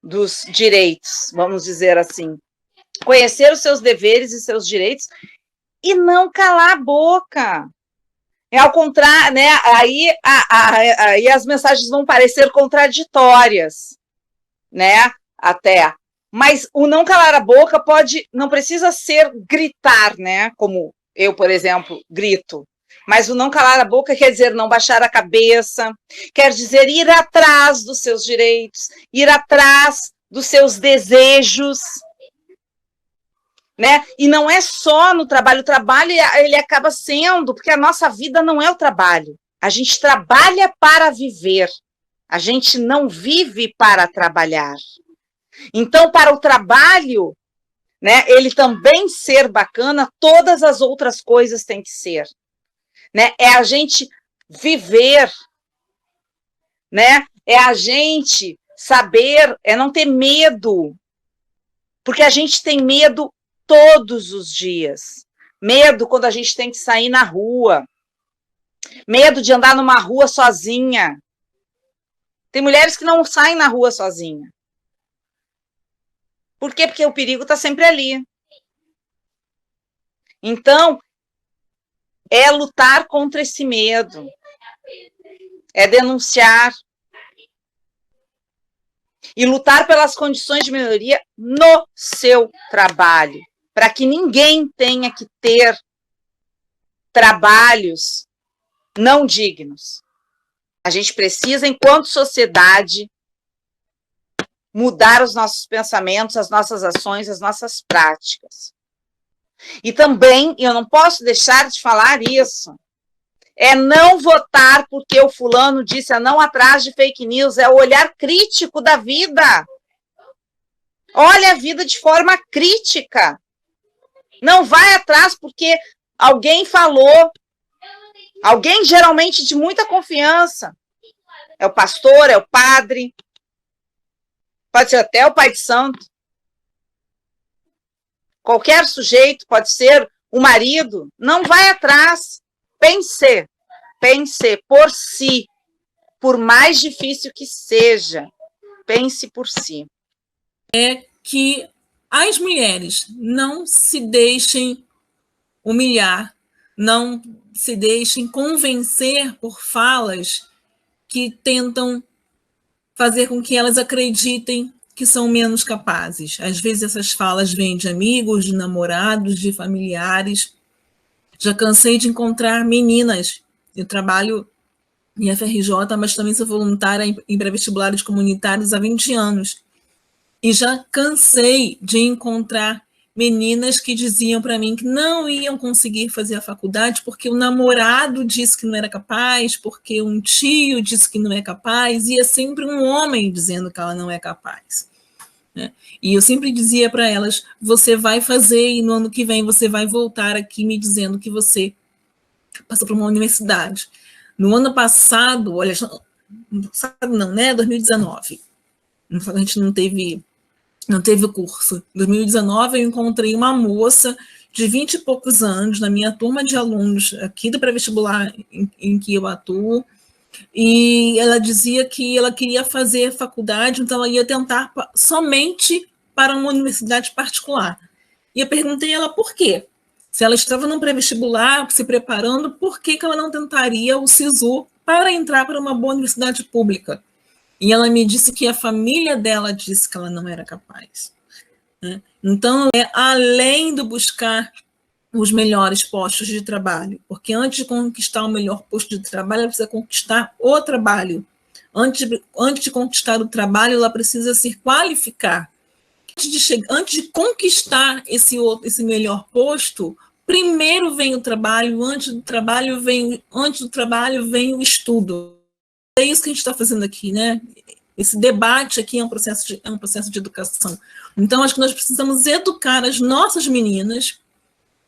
Speaker 1: dos direitos, vamos dizer assim. Conhecer os seus deveres e seus direitos e não calar a boca. É ao contrário, né? Aí as mensagens vão parecer contraditórias, né? Até. Mas o não calar a boca não precisa ser gritar, né? Como eu, por exemplo, grito. Mas o não calar a boca quer dizer não baixar a cabeça, quer dizer ir atrás dos seus direitos, ir atrás dos seus desejos, né? E não é só no trabalho. O trabalho, ele acaba sendo, porque a nossa vida não é o trabalho. A gente trabalha para viver. A gente não vive para trabalhar. Então, para o trabalho, né, ele também ser bacana, todas as outras coisas têm que ser. Né? É a gente viver, né? É a gente saber, é não ter medo, porque a gente tem medo todos os dias. Medo quando a gente tem que sair na rua, medo de andar numa rua sozinha. Tem mulheres que não saem na rua sozinha. Por quê? Porque o perigo está sempre ali. Então, é lutar contra esse medo, é denunciar e lutar pelas condições de melhoria no seu trabalho, para que ninguém tenha que ter trabalhos não dignos. A gente precisa, enquanto sociedade, mudar os nossos pensamentos, as nossas ações, as nossas práticas. E também, eu não posso deixar de falar isso, é não votar porque o fulano disse a não atrás de fake news, é o olhar crítico da vida. Olha a vida de forma crítica. Não vai atrás porque alguém falou, alguém geralmente de muita confiança. É o pastor, é o padre, pode ser até o pai de santo. Qualquer sujeito, pode ser o marido, não vai atrás. Pense por si, por mais difícil que seja, pense por si.
Speaker 4: É que as mulheres não se deixem humilhar, não se deixem convencer por falas que tentam fazer com que elas acreditem que são menos capazes. Às vezes essas falas vêm de amigos, de namorados, de familiares. Já cansei de encontrar meninas. Eu trabalho em FRJ, mas também sou voluntária em pré-vestibulares comunitários há 20 anos. E já cansei de encontrar meninas que diziam para mim que não iam conseguir fazer a faculdade porque o namorado disse que não era capaz, porque um tio disse que não é capaz, e é sempre um homem dizendo que ela não é capaz. Né? E eu sempre dizia para elas, você vai fazer e no ano que vem você vai voltar aqui me dizendo que você passou por uma universidade. No ano passado, olha, não, né? 2019. A gente não teve o curso. Em 2019, eu encontrei uma moça de 20 e poucos anos, na minha turma de alunos aqui do pré-vestibular em que eu atuo, e ela dizia que ela queria fazer faculdade, então ela ia tentar somente para uma universidade particular. E eu perguntei a ela por quê. Se ela estava no pré-vestibular, se preparando, por que ela não tentaria o SISU para entrar para uma boa universidade pública? E ela me disse que a família dela disse que ela não era capaz. Né? Então, é além do buscar os melhores postos de trabalho, porque antes de conquistar o melhor posto de trabalho, ela precisa conquistar o trabalho. Antes de conquistar o trabalho, ela precisa se qualificar. Antes de conquistar esse melhor posto, primeiro vem o trabalho, antes do trabalho vem o estudo. É isso que a gente está fazendo aqui, né? Esse debate aqui é um processo de educação. Então, acho que nós precisamos educar as nossas meninas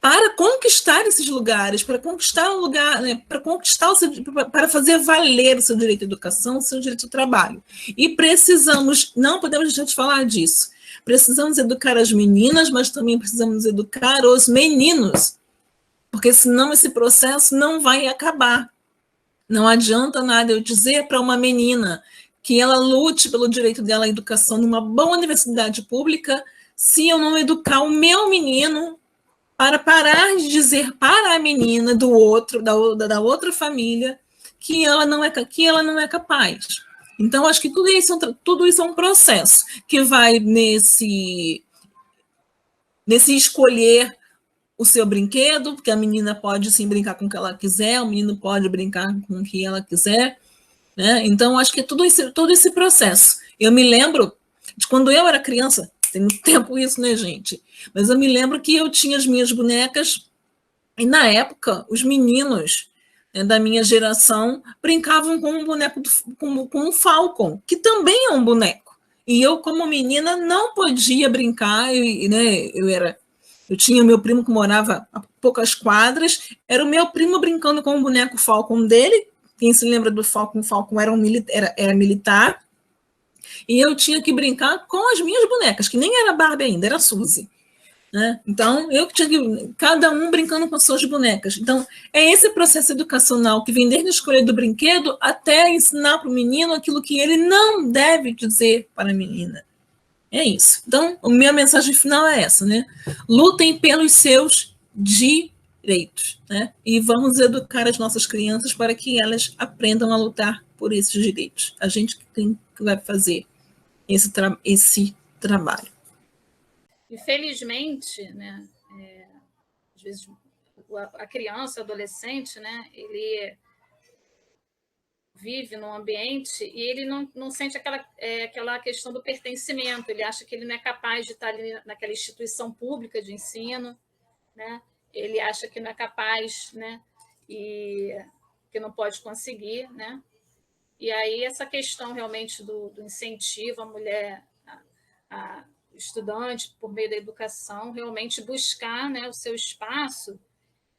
Speaker 4: para conquistar esses lugares, para conquistar um lugar, né, para fazer valer o seu direito à educação, o seu direito ao trabalho. E precisamos, não podemos deixar de falar disso, precisamos educar as meninas, mas também precisamos educar os meninos, porque senão esse processo não vai acabar. Não adianta nada eu dizer para uma menina que ela lute pelo direito dela à educação numa boa universidade pública, se eu não educar o meu menino para parar de dizer para a menina do outro, da outra família, que ela não é capaz. Então, acho que tudo isso é um processo que vai nesse escolher o seu brinquedo, porque a menina pode sim brincar com o que ela quiser, o menino pode brincar com o que ela quiser, né? Então, acho que todo esse processo. Eu me lembro de quando eu era criança, tem muito tempo isso, né, gente? Mas eu me lembro que eu tinha as minhas bonecas, e na época, os meninos, né, da minha geração brincavam com um boneco, com um Falcon, que também é um boneco. E eu, como menina, não podia brincar, né, eu tinha meu primo que morava a poucas quadras, era o meu primo brincando com o boneco Falcon dele. Quem se lembra do Falcon? Falcon era militar. E eu tinha que brincar com as minhas bonecas, que nem era Barbie ainda, era Suzy. Né? Então, eu tinha que, cada um brincando com as suas bonecas. Então, é esse processo educacional que vem desde a escolha do brinquedo até ensinar para o menino aquilo que ele não deve dizer para a menina. É isso. Então, a minha mensagem final é essa, né? Lutem pelos seus direitos, né? E vamos educar as nossas crianças para que elas aprendam a lutar por esses direitos. A gente que vai fazer esse trabalho.
Speaker 8: Infelizmente, né, às vezes a criança, o adolescente, né, ele vive num ambiente e ele não sente aquela questão do pertencimento, ele acha que ele não é capaz de estar ali naquela instituição pública de ensino, né? Ele acha que não é capaz, né, e que não pode conseguir, né? E aí essa questão realmente do incentivo à mulher, a estudante, por meio da educação, realmente buscar, né, o seu espaço,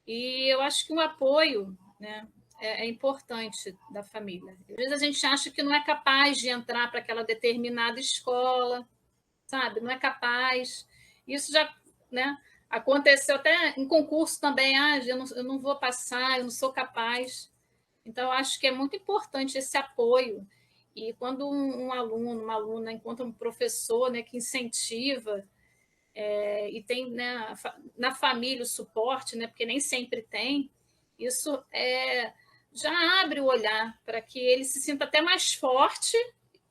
Speaker 8: e eu acho que o apoio, né, é importante da família. Às vezes a gente acha que não é capaz de entrar para aquela determinada escola, sabe? Não é capaz. Isso já, né, aconteceu até em concurso também. Eu não vou passar, eu não sou capaz. Então, eu acho que é muito importante esse apoio. E quando um aluno, uma aluna encontra um professor, né, que incentiva, e tem, né, na família o suporte, né, porque nem sempre tem, isso já abre o olhar para que ele se sinta até mais forte,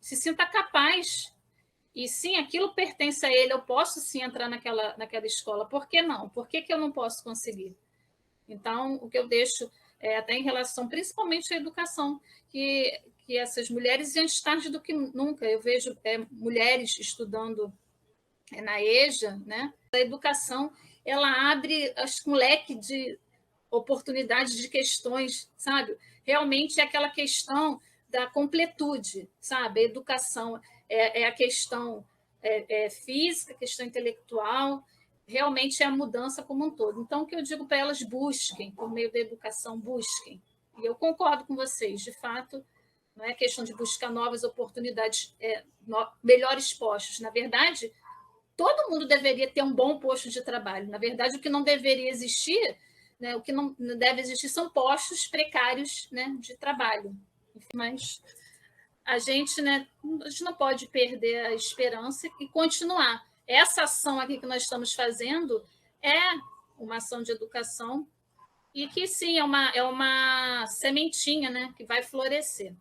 Speaker 8: se sinta capaz. E sim, aquilo pertence a ele, eu posso sim entrar naquela escola. Por que não? Por que eu não posso conseguir? Então, o que eu deixo até em relação, principalmente à educação, que essas mulheres, antes tarde do que nunca, eu vejo mulheres estudando na EJA, né? A educação, ela abre, acho que um leque de oportunidades de questões, sabe? Realmente é aquela questão da completude, sabe? A educação é a questão física, a questão intelectual, realmente é a mudança como um todo. Então, o que eu digo para elas, busquem, por meio da educação, busquem. E eu concordo com vocês, de fato, não é questão de buscar novas oportunidades, melhores postos. Na verdade, todo mundo deveria ter um bom posto de trabalho. Na verdade, o que não deveria existir, né, o que não deve existir são postos precários, né, de trabalho. Mas a gente não pode perder a esperança e continuar. Essa ação aqui que nós estamos fazendo é uma ação de educação e que, sim, é uma sementinha, né, que vai florescer.